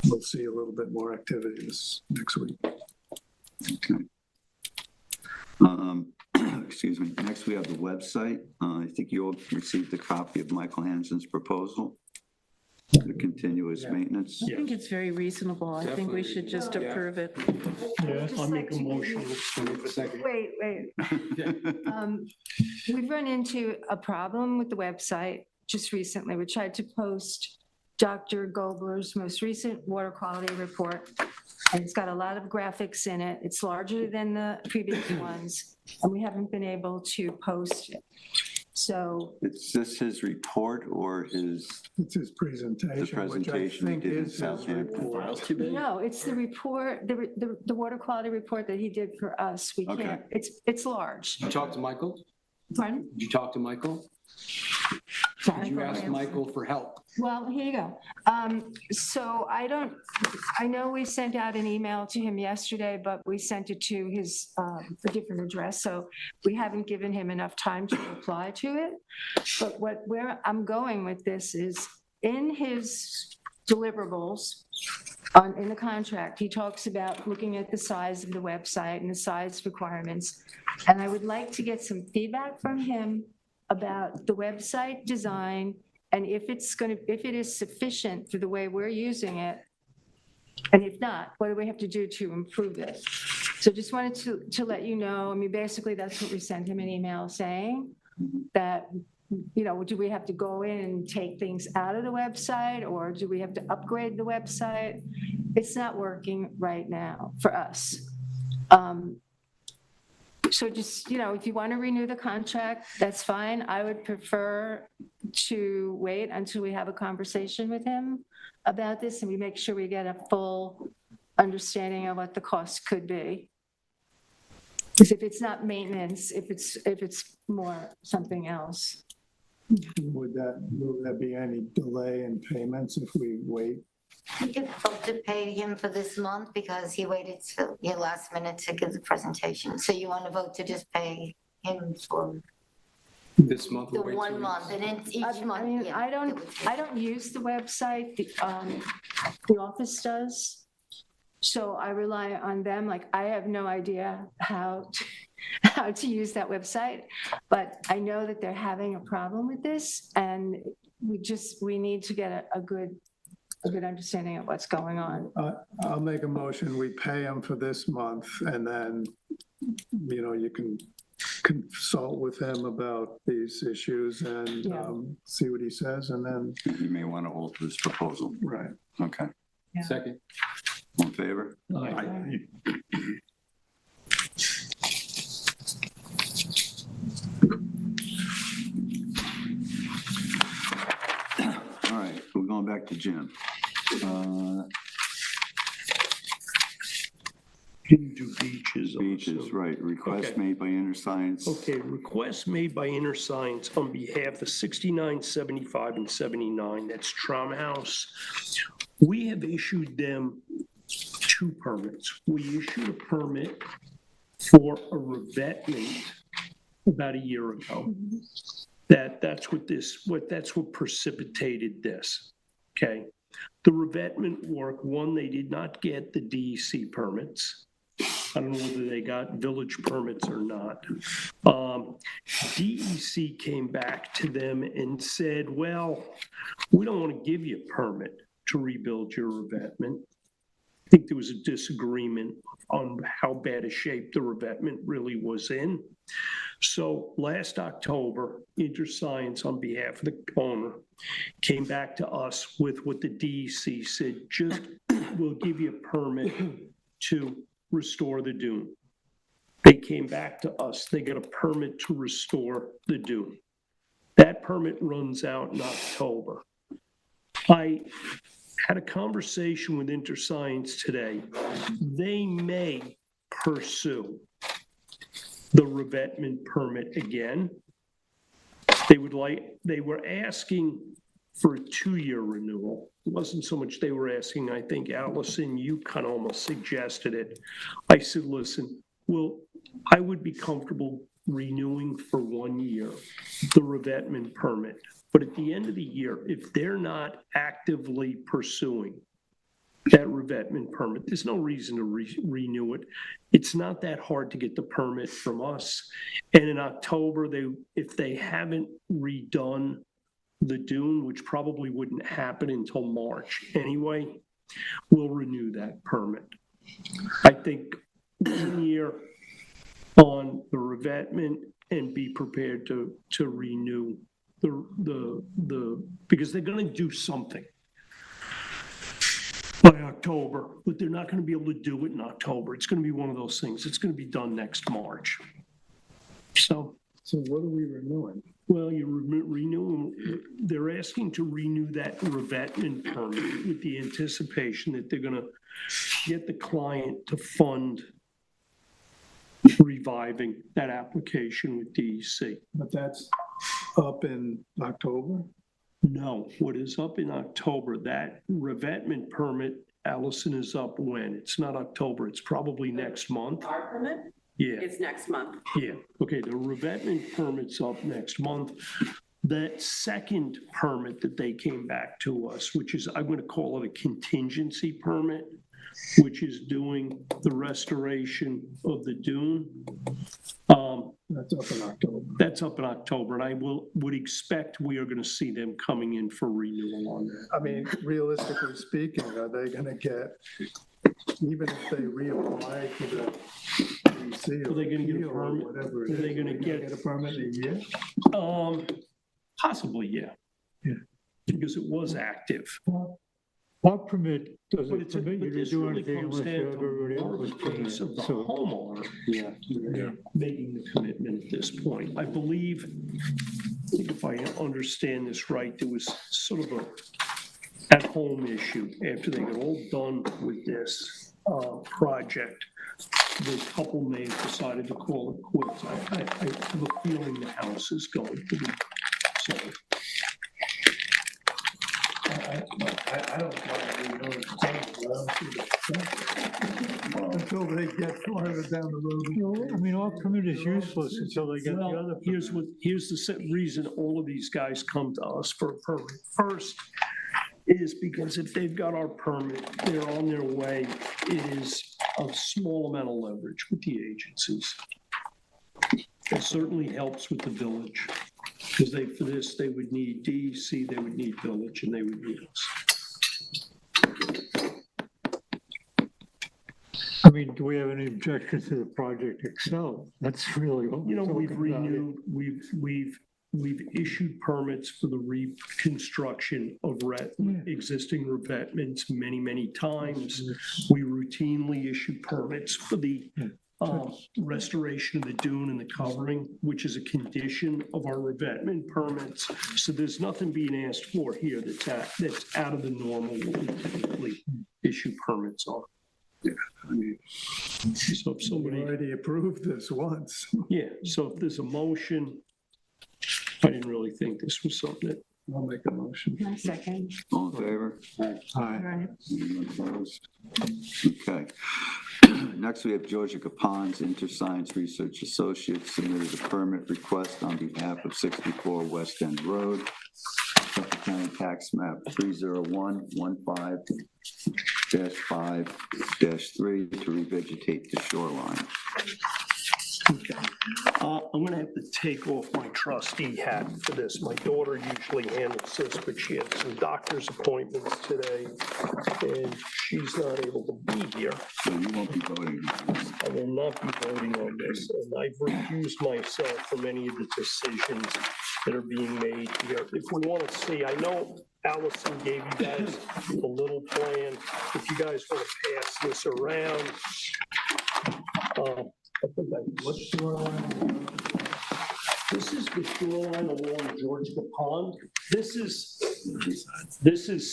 we'll see a little bit more activity this next week. Okay. Excuse me. Next, we have the website. I think you all received a copy of Michael Hansen's proposal, the continuous maintenance. I think it's very reasonable. I think we should just approve it. Yeah, I'll make a motion. Wait. We've run into a problem with the website just recently. We tried to post Dr. Goldberg's most recent water quality report, and it's got a lot of graphics in it. It's larger than the previous ones, and we haven't been able to post it. So Is this his report or his? It's his presentation, The presentation which I think he did in is his Southampton. report. File's too big? no, it's the report, the water quality report that he did for us. We Okay. can't, it's large. Did you talk to Michael? Pardon? Did you talk to Michael? Did you ask Michael for help? Well, here you go. So I know we sent out an email to him yesterday, but we sent it to his, a different address, so we haven't given him enough time to reply to it. But where I'm going with this is, in his deliverables, in the contract, he talks about looking at the size of the website and the size requirements. And I would like to get some feedback from him about the website design, and if it is sufficient for the way we're using it, and if not, what do we have to do to improve it? So just wanted to let you know, I mean, basically, that's what we sent him an email saying, that, you know, do we have to go in and take things out of the website, or do we have to upgrade the website? It's not working right now for us. So just, you know, if you want to renew the contract, that's fine. I would prefer to wait until we have a conversation with him about this and we make sure we get a full understanding of what the cost could be. Because if it's not maintenance, if it's more something else. Will there be any delay in payments if we wait? We could vote to pay him for this month because he waited till the last minute to give the presentation. So you want to vote to just pay him for This month? the or wait 1 till- month, and then each I month? mean, yeah, I it would take- don't use the website, the office does. So I rely on them, like, I have no idea how to use that website, but I know that they're having a problem with this, and we need to get a good understanding of what's going on. I'll make a motion, we pay him for this month, and then, you know, you can consult with him about these issues and Yeah. see what he says, and then, You may want to alter this proposal. right. Okay. Yeah. Second. All in favor? Aye. All right, we're going back to Jim. Didn't do beaches. also. Beaches, right. Request Okay. made by InterScience. Okay, request made by InterScience on behalf of 69, 75, and 79, that's Trauma House. We have issued them 2 permits. We issued a permit for a revetment about a year ago. That's what precipitated this, okay? The revetment work, one, they did not get the DEC permits. I don't know whether they got village permits or not. DEC came back to them and said, well, we don't want to give you a permit to rebuild your revetment. I think there was a disagreement on how bad a shape the revetment really was in. So last October, InterScience, on behalf of the owner, came back to us with what the DEC said, just we'll give you a permit to restore the dune. They came back to us, they got a permit to restore the dune. That permit runs out in October. I had a conversation with InterScience today. They may pursue the revetment permit again. They were asking for a 2-year renewal. It wasn't so much they were asking, I think, Allison, you kind of almost suggested it. I said, listen, well, I would be comfortable renewing for 1 year, the revetment permit. But at the end of the year, if they're not actively pursuing that revetment permit, there's no reason to renew it. It's not that hard to get the permit from us. And in October, if they haven't redone the dune, which probably wouldn't happen until March anyway, we'll renew that permit. I think 1 year on the revetment and be prepared to renew because they're going to do something by October, but they're not going to be able to do it in October. It's going to be one of those things. It's going to be done next March. So what are we renewing? Well, you're renewing, they're asking to renew that revetment permit with the anticipation that they're going to get the client to fund reviving that application with DEC. But that's up in October? No, what is up in October, that revetment permit, Allison, is up when? It's not October, it's probably next month. Our permit? Yeah. It's next month. Yeah, okay, the revetment permit's up next month. That second permit that they came back to us, which is, I'm going to call it a contingency permit, which is doing the restoration of the dune. That's up in October. That's up in October, and I would expect we are going to see them coming in for renewal on that. I mean, realistically speaking, are they gonna get, even if they reapply to the DC Are they going to get a or permit? whatever it Are is, they going to get a permit in a year? Possibly, yeah. Yeah. Because it was active. What permit does But it permit you to this do really anything comes unless you down have to everybody more of else's the case permit? of the So, homeowner yeah. making the commitment at this point. I believe, if I understand this right, there was sort of a at-home issue after they got all done with this project. The couple may have decided to call it quits. I have a feeling the house is going to be sold. I don't know. Until they get farther down the road. I mean, our permit is useless until they get the Well, other. here's the reason all of these guys come to us for a permit. First is because if they've got our permit, they're on their way. It is a small amount of leverage with the agencies. It certainly helps with the village, because for this, they would need DEC, they would need village, and they would need us. I mean, do we have any objection to the project itself? That's really what we're talking We've about. renewed, we've issued permits for the reconstruction of existing revetments many, many times. We routinely issue permits for the restoration of the dune and the covering, which is a condition of our revetment permits. So there's nothing being asked for here that's out of the normal what we typically issue permits on. Yeah, I mean, So if somebody, already approved this once. yeah, so if there's a motion, I didn't really think this was something that, I'll make a motion. My second. All in favor? Aye. Right. Anyone opposed? Okay. Next, we have Georgia Capon's InterScience Research Associates submitted a permit request on behalf of 64 West End Road, Suffolk County Tax Map 30115-5-3 to revegetate the shoreline. okay. I'm gonna have to take off my trustee hat for this. My daughter usually handles this, but she had some doctor's appointments today, and she's not able to be here. So you won't be voting. I will not be voting on this, and I've recused myself from any of the decisions that are being made here. If we want to see, I know Allison gave you guys a little plan. If you guys want to pass this around. I think what's shoreline? This is the shoreline along Georgia Pond. This is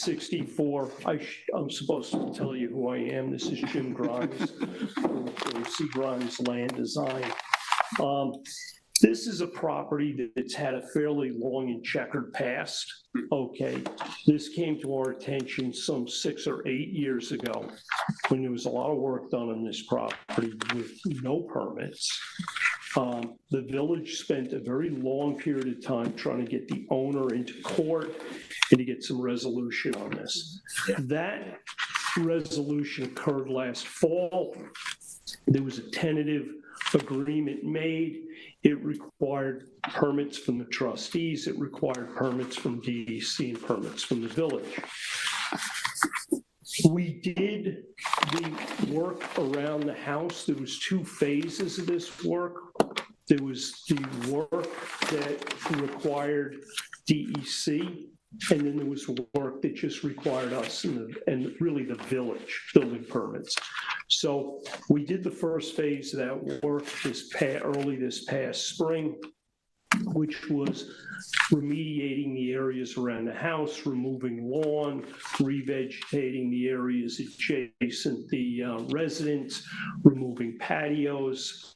64. I'm supposed to tell you who I am. This is Jim Grimes, from C. Grimes Land Design. This is a property that's had a fairly long and checkered past, okay? This came to our attention some 6 or 8 years ago when there was a lot of work done on this property with no permits. The village spent a very long period of time trying to get the owner into court and to get some resolution on this. That resolution occurred last fall. There was a tentative agreement made. It required permits from the trustees. It required permits from DEC and permits from the village. We did the work around the house. There was 2 phases of this work. There was the work that required DEC, and then there was work that just required us and really the village building permits. So we did the first phase of that work early this past spring, which was remediating the areas around the house, removing lawn, revegetating the areas adjacent the residence, removing patios.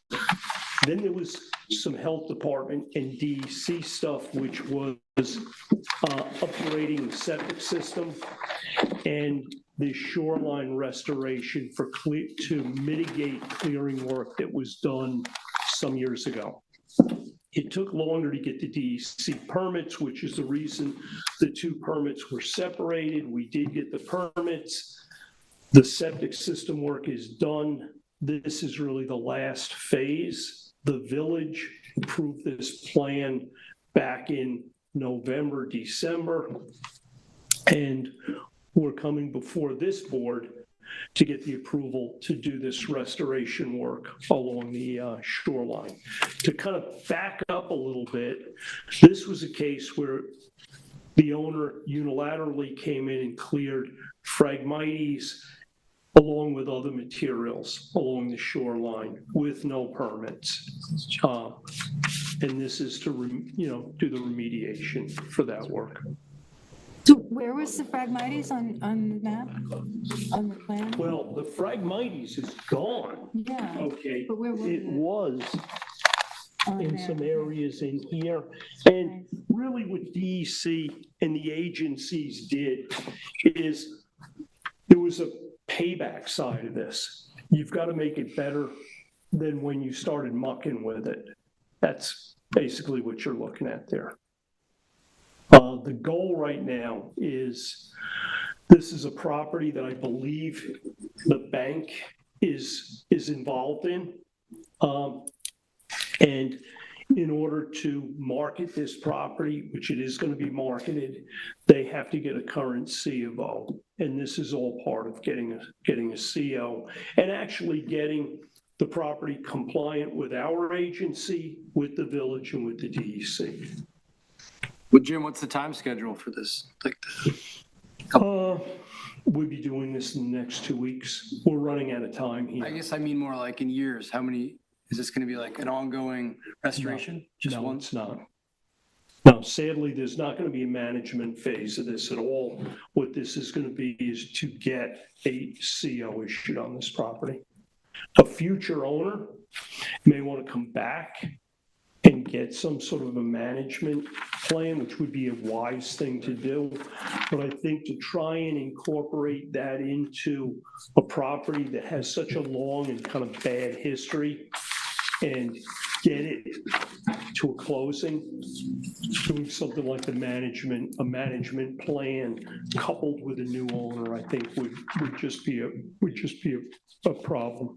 Then there was some health department and DEC stuff, which was upgrading the septic system and the shoreline restoration to mitigate clearing work that was done some years ago. It took longer to get the DEC permits, which is the reason the 2 permits were separated. We did get the permits. The septic system work is done. This is really the last phase. The village approved this plan back in November, December, and we're coming before this board to get the approval to do this restoration work along the shoreline. To kind of back up a little bit, this was a case where the owner unilaterally came in and cleared Phragmites along with other materials along the shoreline with no permits. And this is to, do the remediation for that work. So where was the Phragmites on the map, on the plan? Well, the Phragmites is gone. Yeah. Okay. But where was it? it? Was On in there. some areas in here. And really what DEC and the agencies did is there was a payback side of this. You've got to make it better than when you started mucking with it. That's basically what you're looking at there. The goal right now is, this is a property that I believe the bank is involved in. And in order to market this property, which it is going to be marketed, they have to get a current C of O. And this is all part of getting a CO and actually getting the property compliant with our agency, with the village, and with the DEC. Well, Jim, what's the time schedule for this? We'll be doing this in the next 2 weeks. We're running out of time here. I guess I mean more like in years. How many, is this going to be like an ongoing restoration? No, no, it's not. No, sadly, there's not going to be a management phase of this at all. What this is going to be is to get a CO issued on this property. A future owner may want to come back and get some sort of a management plan, which would be a wise thing to do. But I think to try and incorporate that into a property that has such a long and kind of bad history and get it to a closing, doing something like a management plan coupled with a new owner, I think would just be a problem.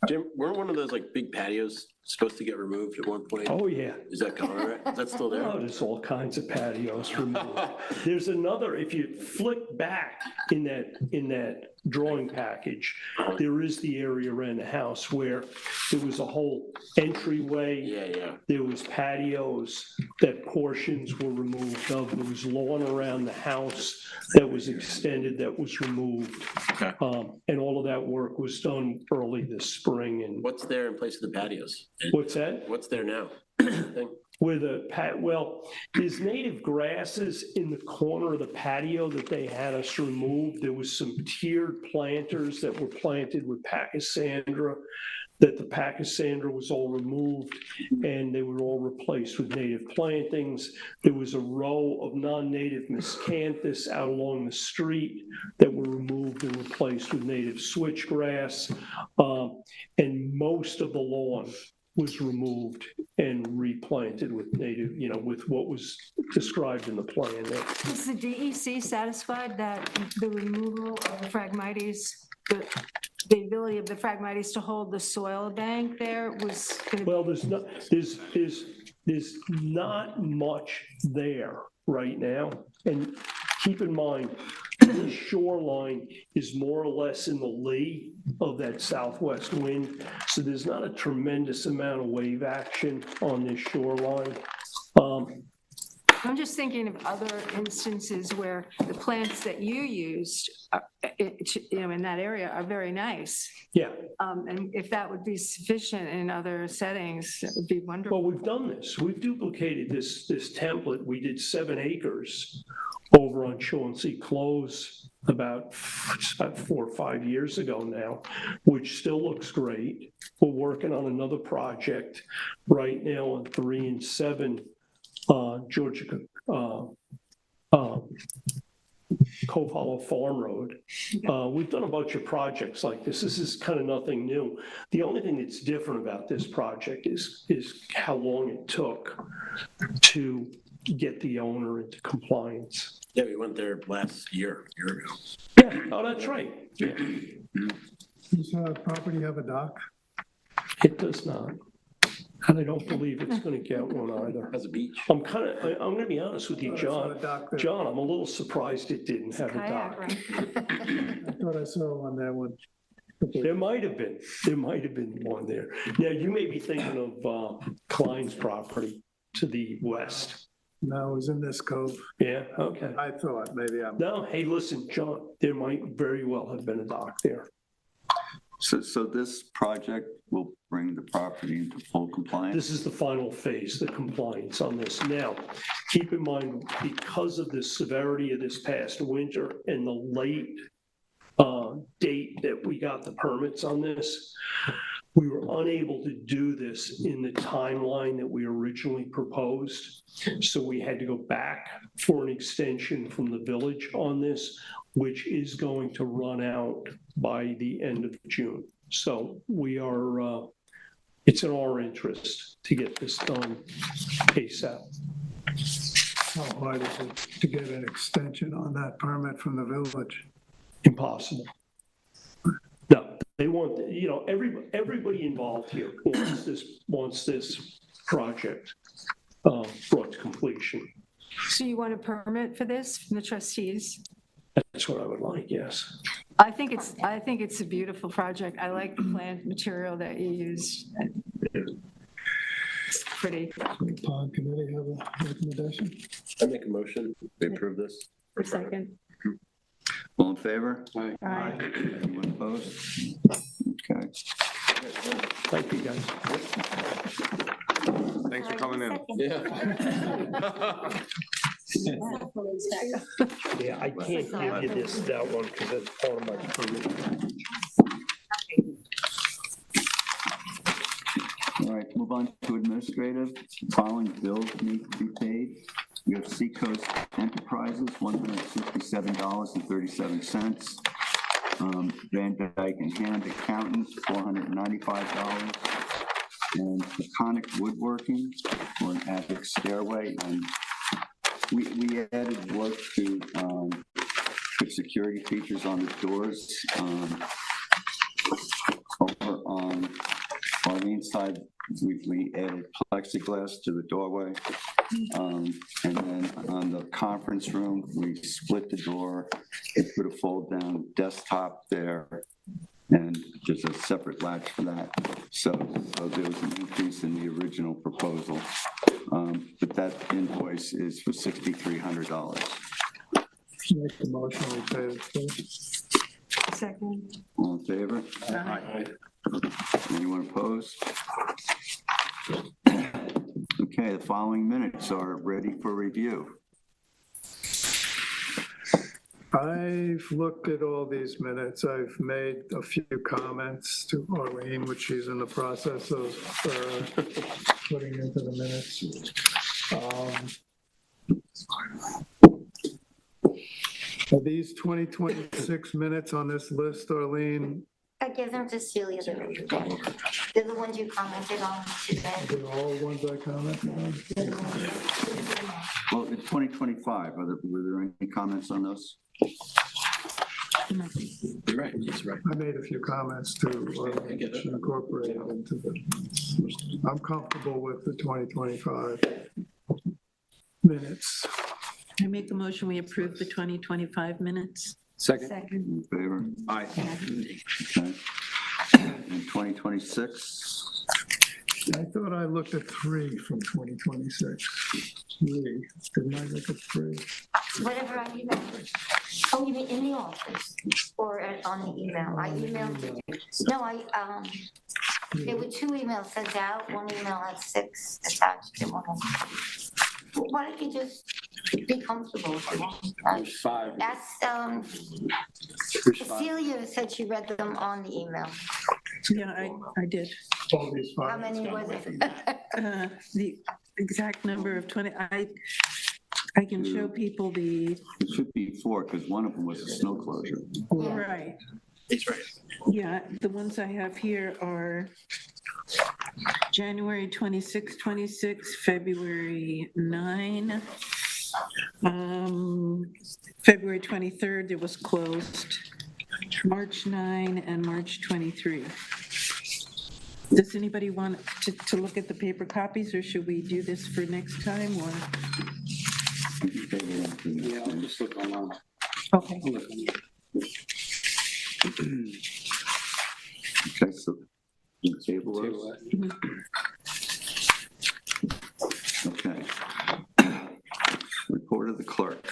Jim, weren't one of those like big patios supposed to get removed at one point? Oh, yeah. Is that gone already? Is that still there? Oh, there's all kinds of patios removed. There's another, if you flick back in that drawing package, there is the area around the house where there was a whole entryway. Yeah. There was patios that portions were removed of. There was lawn around the house that was extended, that was removed. Okay. And all of that work was done early this spring. And what's there in place of the patios? what's that? What's there now? With well, there's native grasses in the corner of the patio that they had us remove. There was some tiered planters that were planted with Pachysandra that the pachysandra was all removed and they were all replaced with native plantings. There was a row of non-native miscanthus out along the street that were removed and replaced with native switchgrass. And most of the lawn was removed and replanted with native, with what was described in the plan there. Is the DEC satisfied that the removal of the Phragmites, the ability of the Phragmites to hold the soil bank there was going to? Well, there's not much there right now. And keep in mind, the shoreline is more or less in the lee of that southwest wind. So there's not a tremendous amount of wave action on this shoreline. I'm just thinking of other instances where the plants that you used, in that area are very nice. Yeah. And if that would be sufficient in other settings, that would be wonderful. Well, we've done this. We've duplicated this template. We did 7 acres over on Chauncey Close about 4 or 5 years ago now, which still looks great. We're working on another project right now on 3 and 7 Georgia Cove Hollow Farm Road. We've done a bunch of projects like this. This is kind of nothing new. The only thing that's different about this project is how long it took to get the owner into compliance. Yeah, we went there last year ago. Yeah, oh, that's right. Yeah. Does property have a dock? It does not. And I don't believe it's going to get one either. Has a beach. I'm going to be honest with you, John. John, I'm a little surprised it didn't have a dock. I thought I saw one there one. There might have been one there. Now, you may be thinking of Klein's property to the west. No, it was in this cove. Yeah, okay. I thought maybe I'm. No, hey, listen, John, there might very well have been a dock there. So this project will bring the property into full compliance? This is the final phase, the compliance on this. Now, keep in mind, because of the severity of this past winter and the late date that we got the permits on this, we were unable to do this in the timeline that we originally proposed. So we had to go back for an extension from the village on this, which is going to run out by the end of June. So we are, it's in our interest to get this done ASAP. How hard is it to get an extension on that permit from the village? Impossible. No, they want, everybody involved here wants this project brought to completion. So you want a permit for this from the trustees? That's what I would like, yes. I think it's a beautiful project. I like the plant material that you used. It's pretty. Pond committee have a recommendation? I make a motion to approve this. For second. All in favor? Aye. Anyone opposed? Okay. Thank you, guys. Thanks for coming in. Yeah. Yeah, I can't give you that one because that's part of my permit. All right, move on to administrative. Following bills need to be paid. We have Seacoast Enterprises, $167.37. Van Dyke and Hand Accountants, $495. And Peconic Woodworking for an attic stairway. And we added work to put security features on the doors. Over on the inside, we added plexiglass to the doorway. And then on the conference room, we split the door, put a fold-down desktop there, and there's a separate latch for that. So there was an increase in the original proposal. But that invoice is for $6,300. Make the motion, we pay it. Second. All in favor? Aye. Anyone opposed? Okay, the following minutes are ready for review. I've looked at all these minutes. I've made a few comments to Arlene, which she's in the process of putting into the minutes. Are these 2026 minutes on this list, Arlene? I give them to Celia. They're the ones you commented on today. They're all ones I commented on? Well, in 2025, were there any comments on those? You're right, he's right. I made a few comments to incorporate it into the, I'm comfortable with the 2025 minutes. I make a motion, we approve the 2025 minutes. Second. In favor? Aye. Okay. In 2026? I thought I looked at 3 from 2026. 3, didn't I look at 3? Whatever I remember. Oh, you mean in the office or on the email? I emailed it. No, there were 2 emails sent out. One email had 6 attached and one. Why don't you just be comfortable with them? There's 5. That's, Celia said she read them on the email. Yeah, I did. All these How files. many was it? The exact number of 20, I can show people the, It should be 4, because one of them was a snow closure. right. He's right. Yeah, the ones I have here are January 26, 26, February 9. February 23rd, it was closed. March 9 and March 23. Does anybody want to look at the paper copies, or should we do this for next time, or? Yeah, I'll just look online. Okay. I'll look online. Okay, so you table those? Okay. Report of the clerk.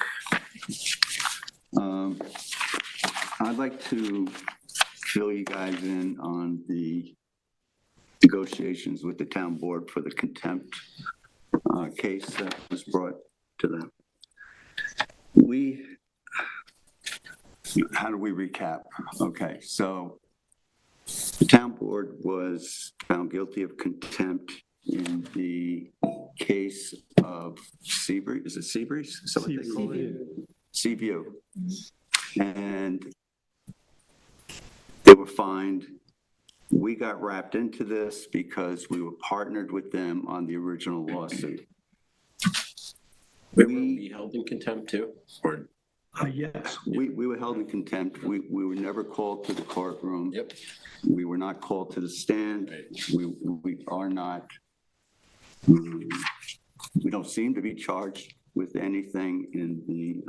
I'd like to fill you guys in on the negotiations with the town board for the contempt case that was brought to them. How do we recap? Okay, so the town board was found guilty of contempt in the case of Seabreeze. Is it Seabreeze? Is that what they call it? Seaview. And they were fined. We got wrapped into this because we were partnered with them on the original lawsuit. Were we held in contempt too? Or Yes. We were held in contempt. We were never called to the courtroom. Yep. We were not called to the stand. We are not, we don't seem to be charged with anything in the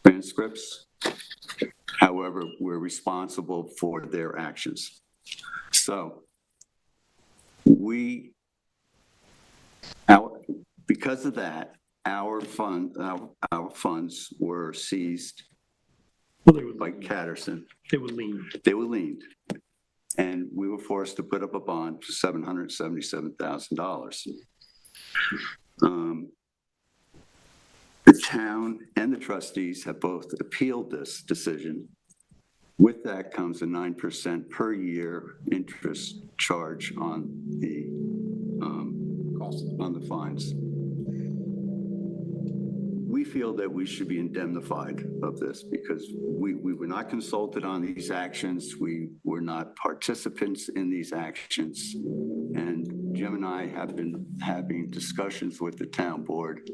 transcripts. However, we're responsible for their actions. So because of that, our funds were seized by Catterson. They were leaned. They were leaned. And we were forced to put up a bond for $777,000. The town and the trustees have both appealed this decision. With that comes a 9% per year interest charge on the fines. We feel that we should be indemnified of this because we were not consulted on these actions. We were not participants in these actions. And Jim and I have been having discussions with the town board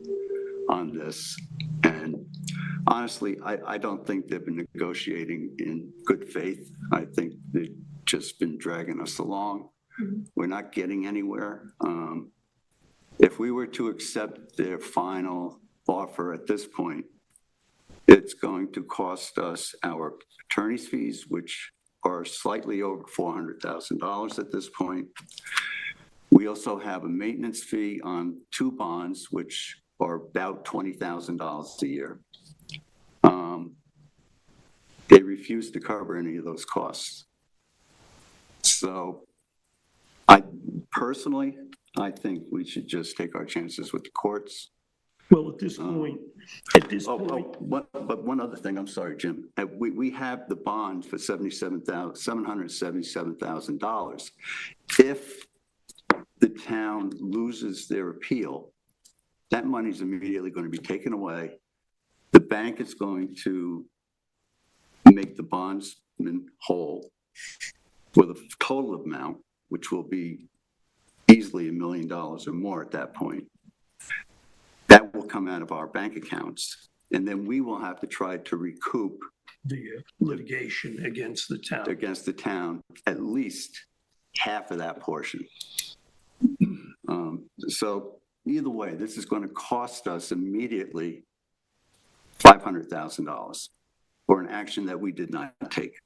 on this. And honestly, I don't think they've been negotiating in good faith. I think they've just been dragging us along. We're not getting anywhere. If we were to accept their final offer at this point, it's going to cost us our attorney's fees, which are slightly over $400,000 at this point. We also have a maintenance fee on 2 bonds, which are about $20,000 a year. They refuse to cover any of those costs. So I think we should just take our chances with the courts. Well, at this point, But one other thing, I'm sorry, Jim. We have the bond for $777,000. If the town loses their appeal, that money is immediately going to be taken away. The bank is going to make the bondsman whole for the total amount, which will be easily $1 million or more at that point. That will come out of our bank accounts, and then we will have to try to recoup the litigation against the town. At least half of that portion. So either way, this is going to cost us immediately $500,000 for an action that we did not take.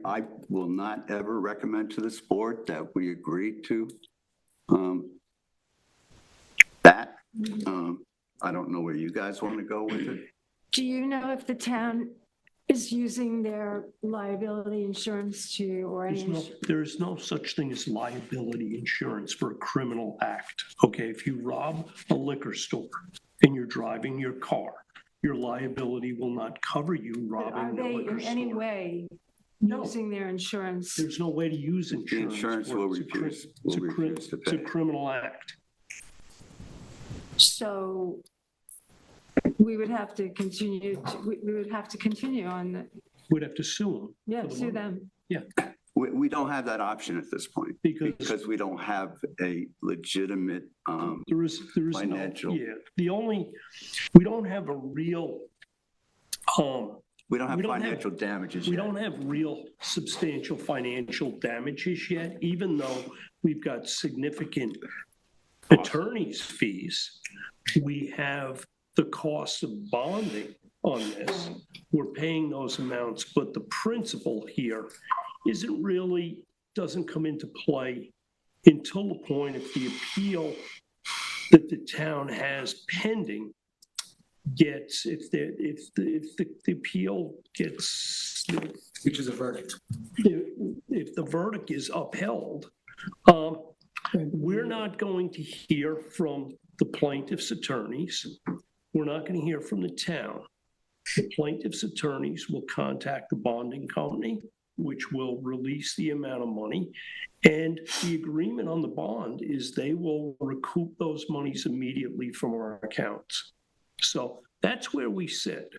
I will not ever recommend to this board that we agree to that. I don't know where you guys want to go with it. Do you know if the town is using their liability insurance to, or any? There is no such thing as liability insurance for a criminal act. Okay, if you rob a liquor store and you're driving your car, your liability will not cover you robbing the liquor store. Are they in any way using their insurance? There's no way to use insurance. The insurance will refuse to pay. It's a criminal act. So we would have to continue, we would have to continue on the. We'd have to sue them. Yeah, sue them. Yeah. We don't have that option at this point because we don't have a legitimate there is financial. We don't have a real. We don't have financial damages yet. We don't have real substantial financial damages yet, even though we've got significant attorney's fees. We have the cost of bonding on this. We're paying those amounts, but the principle here doesn't come into play until the point of the appeal that the town has pending gets, if the appeal gets, which is a verdict. If the verdict is upheld, we're not going to hear from the plaintiff's attorneys. We're not going to hear from the town. The plaintiff's attorneys will contact the bonding company, which will release the amount of money. And the agreement on the bond is they will recoup those monies immediately from our accounts. So that's where we sit.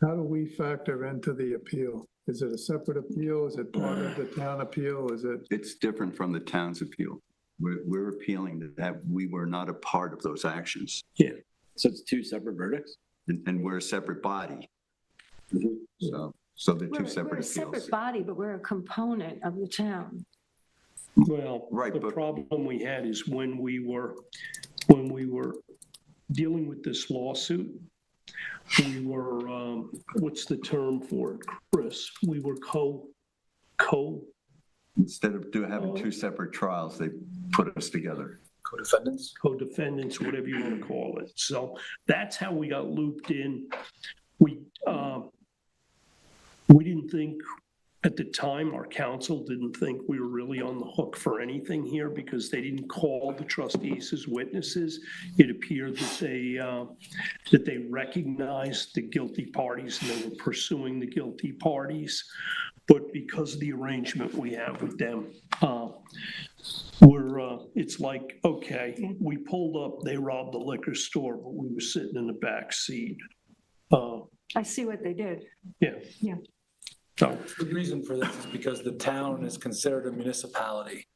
How do we factor into the appeal? Is it a separate appeal? Is it part of the town appeal? It's different from the town's appeal. We're appealing that we were not a part of those actions. Yeah. So it's two separate verdicts? And we're a separate body. So they're two separate appeals. We're a separate body, but we're a component of the town. Well, the problem we had is when we were dealing with this lawsuit, we were, what's the term for it, Chris? We were Instead of having two separate trials, they put us together. Co-defendants? Co-defendants, whatever you want to call it. So that's how we got looped in. We didn't think, at the time, our counsel didn't think we were really on the hook for anything here because they didn't call the trustees as witnesses. It appeared that they recognized the guilty parties and they were pursuing the guilty parties. But because of the arrangement we have with them, it's like, okay, we pulled up, they robbed the liquor store, but we were sitting in the back seat. I see what they did. Yeah. Yeah. So the reason for this is because the town is considered a municipality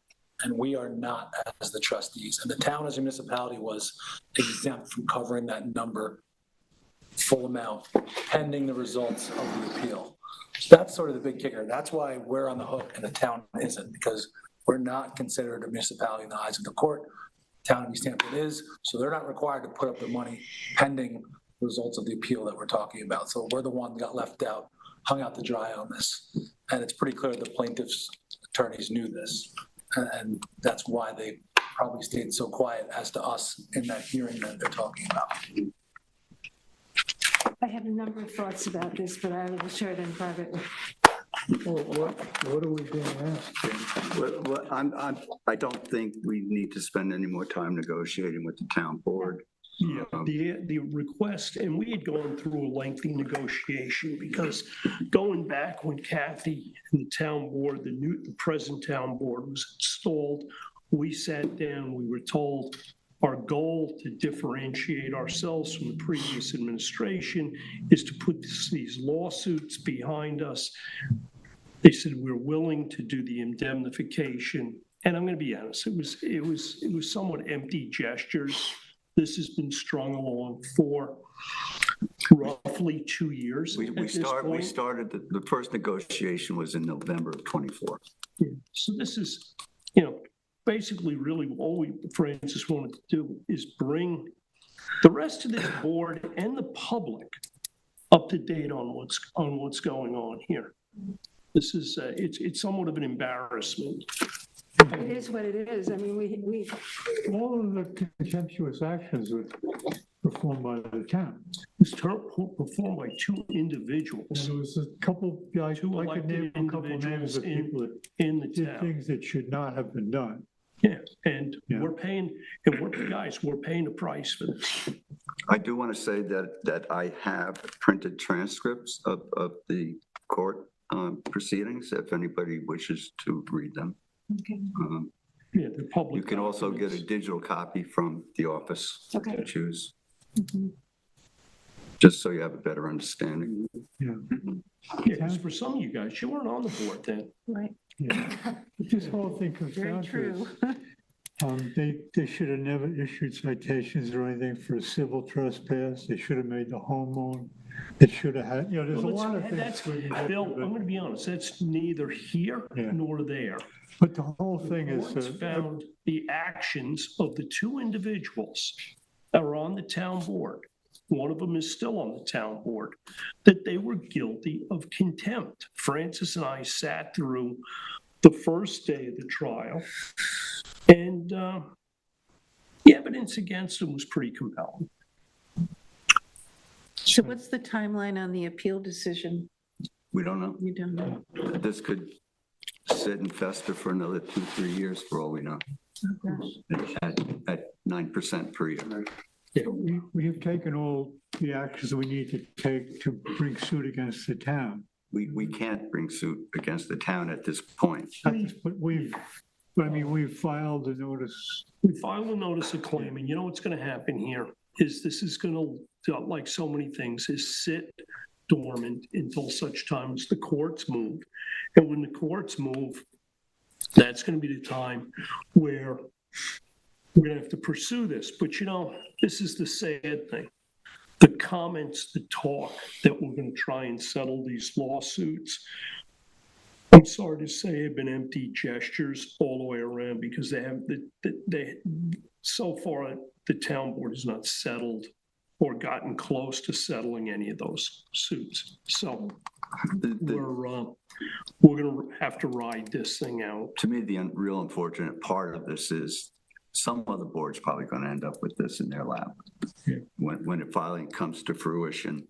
and we are not as the trustees. And the town as a municipality was exempt from covering that number full amount pending the results of the appeal. So that's sort of the big kicker. That's why we're on the hook and the town isn't, because we're not considered a municipality in the eyes of the court. The town of East Hampton is, so they're not required to put up the money pending the results of the appeal that we're talking about. So we're the one that got left out, hung out to dry on this. And it's pretty clear the plaintiff's attorneys knew this. And that's why they probably stayed so quiet as to us in that hearing that they're talking about. I have a number of thoughts about this, but I will share them privately. Well, what are we being asked? Well, I don't think we need to spend any more time negotiating with the town board. Yeah, the request, and we had gone through a lengthy negotiation because going back when Kathy and the town board, the present town board was installed, we sat down, we were told our goal to differentiate ourselves from the previous administration is to put these lawsuits behind us. They said we're willing to do the indemnification. And I'm going to be honest, it was somewhat empty gestures. This has been strung along for roughly 2 years. We started, the first negotiation was in November of '24. Yeah. So this is, basically really all Francis wanted to do is bring the rest of this board and the public up to date on what's going on here. This is, it's somewhat of an embarrassment. It is what it is. I mean, we. All of the contemptuous actions were performed by the town. It's performed by two individuals. And there was a couple, I Two could name elected a couple names individuals of people that in the did town. things that should not have been done. Yeah, and Yeah. we're paying the price for this. I do want to say that I have printed transcripts of the court proceedings, if anybody wishes to read them. Okay. Yeah, the public. You can also get a digital copy from the office Okay. to choose, Mhm. just so you have a better understanding. Yeah. Yeah, 'cause for some of you guys, you weren't on the board then. Right. Yeah. This whole thing comes Very down to true. They should have never issued citations or anything for civil trespass. They should have made the homeowner. It should have had, there's a Well, lot of that's, things. Bill, I'm going to be honest, that's neither here Yeah. nor there. But the whole thing is, Courts found the actions of the two individuals that are on the town board, one of them is still on the town board, that they were guilty of contempt. Francis and I sat through the first day of the trial, and the evidence against them was pretty compelling. So what's the timeline on the appeal decision? We don't know. You don't know? This could sit and fester for another 2-3 years for all we know, Oh, gosh. at 9% per year. we have taken all the actions we need to take to bring suit against the town. We can't bring suit against the town at this point. But we've filed a notice. We filed a notice of claim, and you know what's going to happen here is this is going to, like so many things, is sit dormant until such time as the courts move. And when the courts move, that's going to be the time where we're going to have to pursue this. But this is the sad thing. The comments, the talk that we're going to try and settle these lawsuits, I'm sorry to say, have been empty gestures all the way around because so far the town board has not settled or gotten close to settling any of those suits. So we're going to have to ride this thing out. To me, the real unfortunate part of this is some other board's probably going to end up with this in their lap. Yeah. When it finally comes to fruition,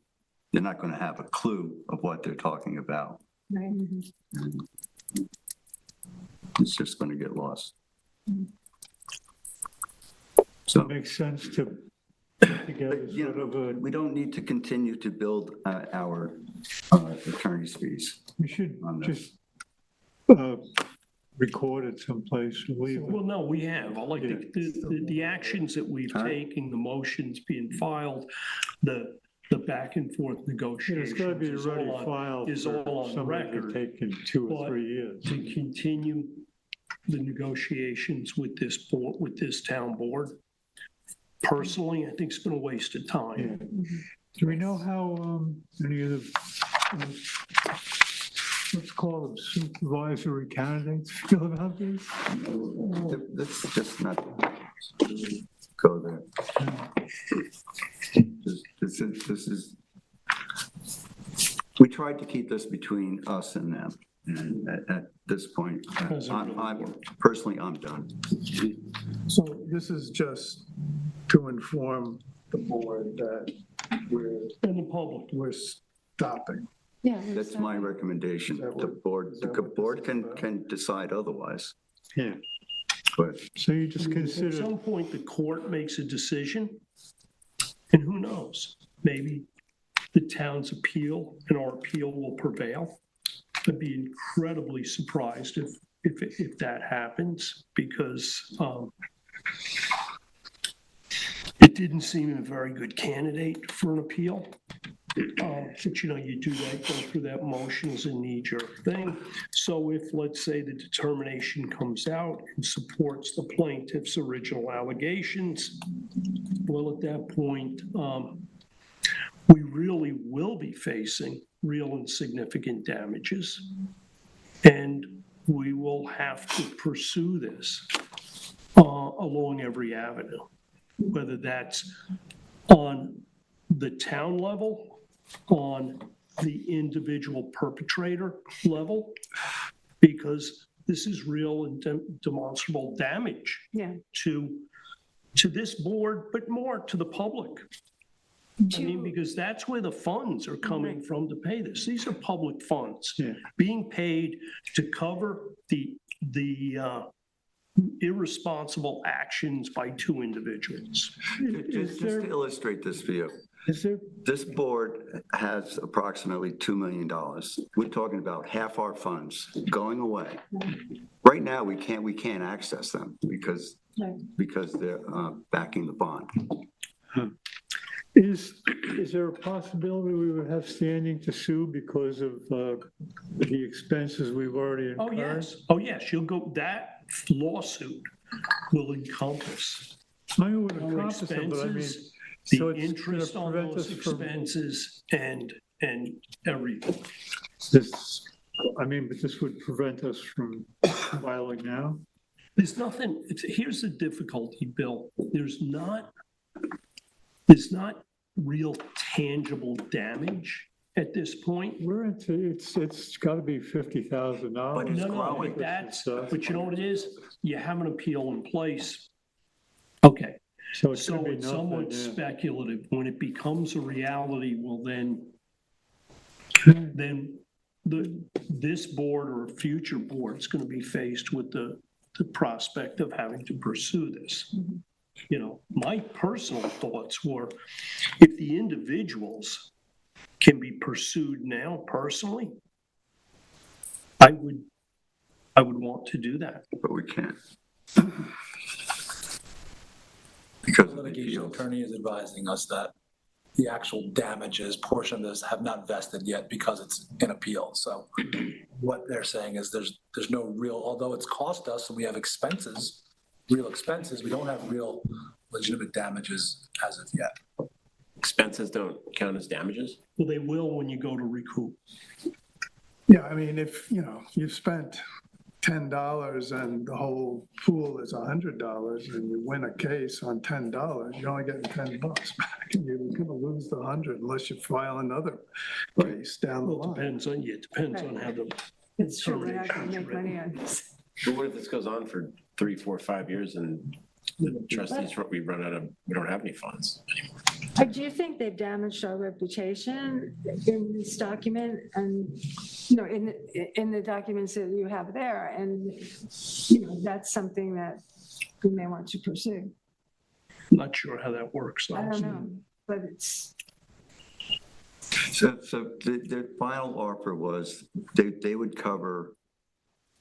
they're not going to have a clue of what they're talking about. Right. And it's just going to get lost. So It makes sense to put together sort of a, we don't need to continue to build our attorney's fees. we should on this. just record it someplace and leave it. Well, no, we have. I like the actions that we've taken, the motions being filed, the back and forth negotiations. It's got to be ready filed is all for on somebody record. to take in 2 or But 3 years. To continue the negotiations with this board, with this town board, personally, I think it's been a waste of time. Yeah. Do we know how any of the, let's call them supervisory candidates feel about this? Let's just not go there. This is, we tried to keep this between us and them. And at this point, personally, I'm done. So this is just to inform the board that And the public. we're stopping. Yeah. That's my recommendation. The board can decide otherwise. Yeah. But So you just At consider, some point, the court makes a decision, And who knows, maybe the town's appeal and our appeal will prevail. I'd be incredibly surprised if that happens, because it didn't seem a very good candidate for an appeal. But you do that, go through that motion as a knee-jerk thing. So if, let's say, the determination comes out and supports the plaintiff's original allegations, well, at that point, we really will be facing real and significant damages. And we will have to pursue this along every avenue, whether that's on the town level, on the individual perpetrator level, because this is real and demonstrable damage to this board, but more to the public. I mean, because that's where the funds are coming from to pay this. These are public funds being paid to cover the irresponsible actions by two individuals. Just to illustrate this for you, this board has approximately $2 million. We're talking about half our funds going away. Right now, we can't access them because they're backing the bond. Is there a possibility we would have standing to sue because of the expenses we've already incurred? Oh, yes, you'll go, that lawsuit will encompass I would encompass it, but I mean, the so it's interest gonna on prevent those us from- expenses and everything. But this would prevent us from filing now? There's nothing, here's the difficulty, Bill. There's not real tangible damage at this point. We're into, it's gotta be $50,000. But it's No, growing. but you know what it is? You have an appeal in place. Okay. So It's somewhat speculative. When it becomes a reality, well, then this board or a future board is going to be faced with the prospect of having to pursue this. My personal thoughts were, if the individuals can be pursued now personally, I would want to do that. But we can't. Because The litigation attorney is advising us that the actual damages portion of this have not vested yet because it's in appeal. So what they're saying is there's no real, although it's cost us and we have expenses, real expenses, we don't have real legitimate damages as of yet. Expenses don't count as damages? Well, they will when you go to recoup. Yeah, I mean, if, you spent $10 and the whole pool is $100 and you win a case on $10, you're only getting $10 back, and you're gonna lose the 100 unless you file another case down the Well, it line. depends on how the It's true, we're not gonna make money on this. But what if this goes on for 3, 4, 5 years and the trustees, we don't have any funds anymore? Do you think they've damaged our reputation in this document and, in the documents that you have there? And, that's something that we may want to pursue. I'm not sure how that works. I don't know, but it's. So the final offer was they would cover,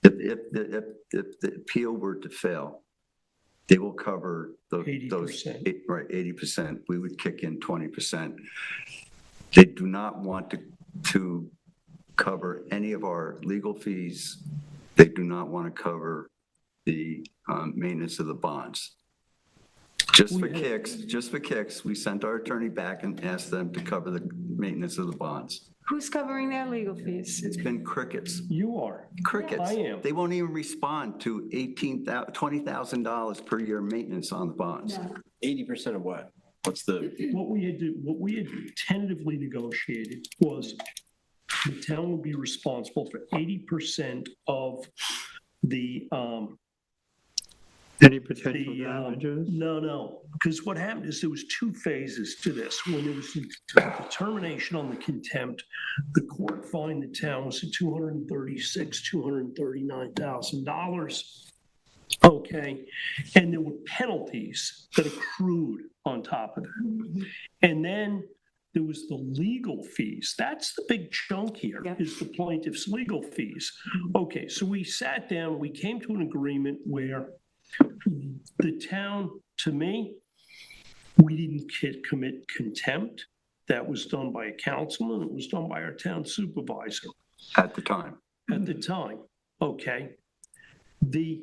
if the appeal were to fail, they will cover those 80%. Right, 80%. We would kick in 20%. They do not want to cover any of our legal fees. They do not want to cover the maintenance of the bonds. Just for kicks, we sent our attorney back and asked them to cover the maintenance of the bonds. Who's covering their legal fees? It's been crickets. You are. Crickets. I am. They won't even respond to $20,000 per year maintenance on the bonds. 80% of what? What we had tentatively negotiated was the town would be responsible for 80% of the Any potential damages? No, because what happened is there was two phases to this. When there was the determination on the contempt, the court fined the town was $239,000. Okay, and there were penalties that accrued on top of that. And then there was the legal fees. That's the big chunk here, is the plaintiff's legal fees. Okay, so we sat down, we came to an agreement where the town, to me, we didn't commit contempt. That was done by a councilman, it was done by our town supervisor. At the time. At the time, okay. The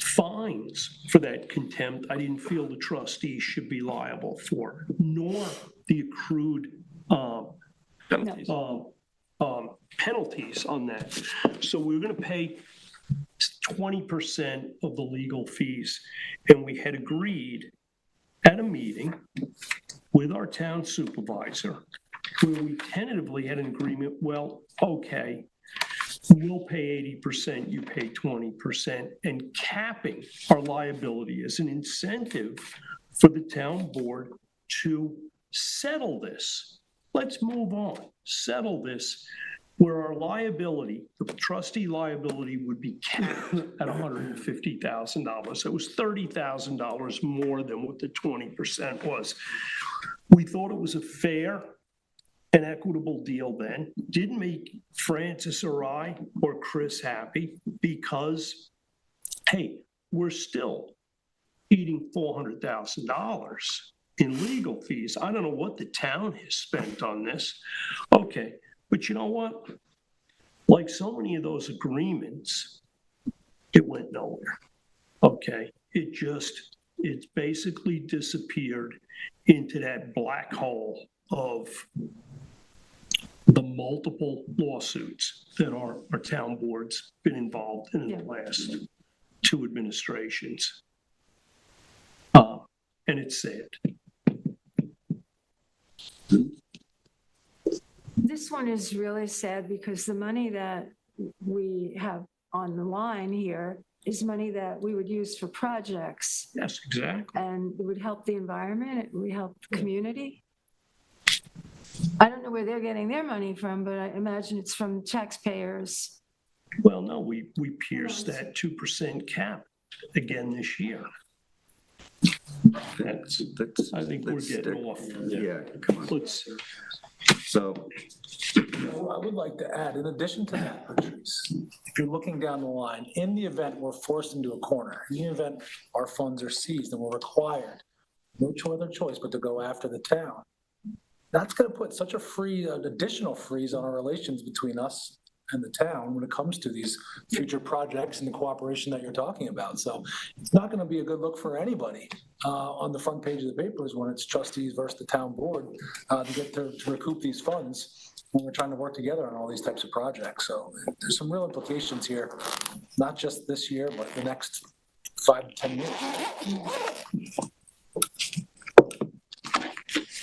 fines for that contempt, I didn't feel the trustees should be liable for, nor the accrued penalties on that. So we were gonna pay 20% of the legal fees, and we had agreed at a meeting with our town supervisor, where we tentatively had an agreement, well, okay, we'll pay 80%, you pay 20%, and capping our liability as an incentive for the town board to settle this. Let's move on, settle this, where our liability, the trustee liability, would be capped at $150,000. It was $30,000 more than what the 20% was. We thought it was a fair and equitable deal then. Didn't make Francis or I or Chris happy because, hey, we're still eating $400,000 in legal fees. I don't know what the town has spent on this. Okay, but you know what? Like so many of those agreements, it went nowhere. Okay, it's basically disappeared into that black hole of the multiple lawsuits that our town board's been involved in the last two administrations. And it's sad. This one is really sad because the money that we have on the line here is money that we would use for projects. Yes, exactly. And it would help the environment, it would help the community. I don't know where they're getting their money from, but I imagine it's from taxpayers. Well, no, we pierced that 2% cap again this year. I think we're getting off. Yeah, come on. So. I would like to add, in addition to that, Patrice, if you're looking down the line, in the event we're forced into a corner, in the event our funds are seized and we're required, no other choice but to go after the town, that's going to put such an additional freeze on our relations between us and the town when it comes to these future projects and the cooperation that you're talking about. So it's not going to be a good look for anybody on the front page of the papers when it's trustees versus the town board to get to recoup these funds when we're trying to work together on all these types of projects. So there's some real implications here, not just this year, but the next 5 to 10 years.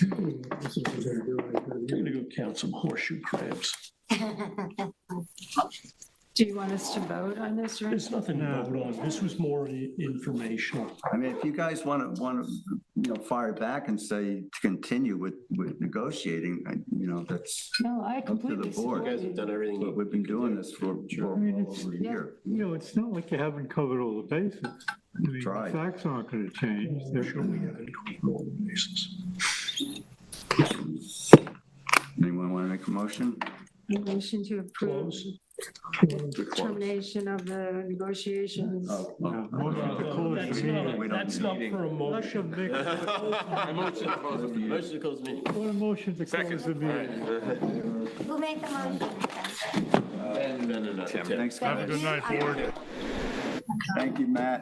I'm gonna go count some horseshoe crabs. Do you want us to vote on this? There's nothing to vote on. This was more informational. I mean, if you guys want to, fire back and say to continue with negotiating, that's No, I up to the completely board. You guys have done everything. But we've been doing this for I mean, it's, over a year. it's not like you haven't covered all the bases. I mean, the Tried. facts aren't going to change. They're Sure, we haven't covered all the bases. Anyone want to make a motion? Motion to approve the termination of the negotiations. That's not for a motion. Motion to close meeting. What a motion to close the meeting. Who made the motion? Thanks. Have a good night, board. Thank you, Matt.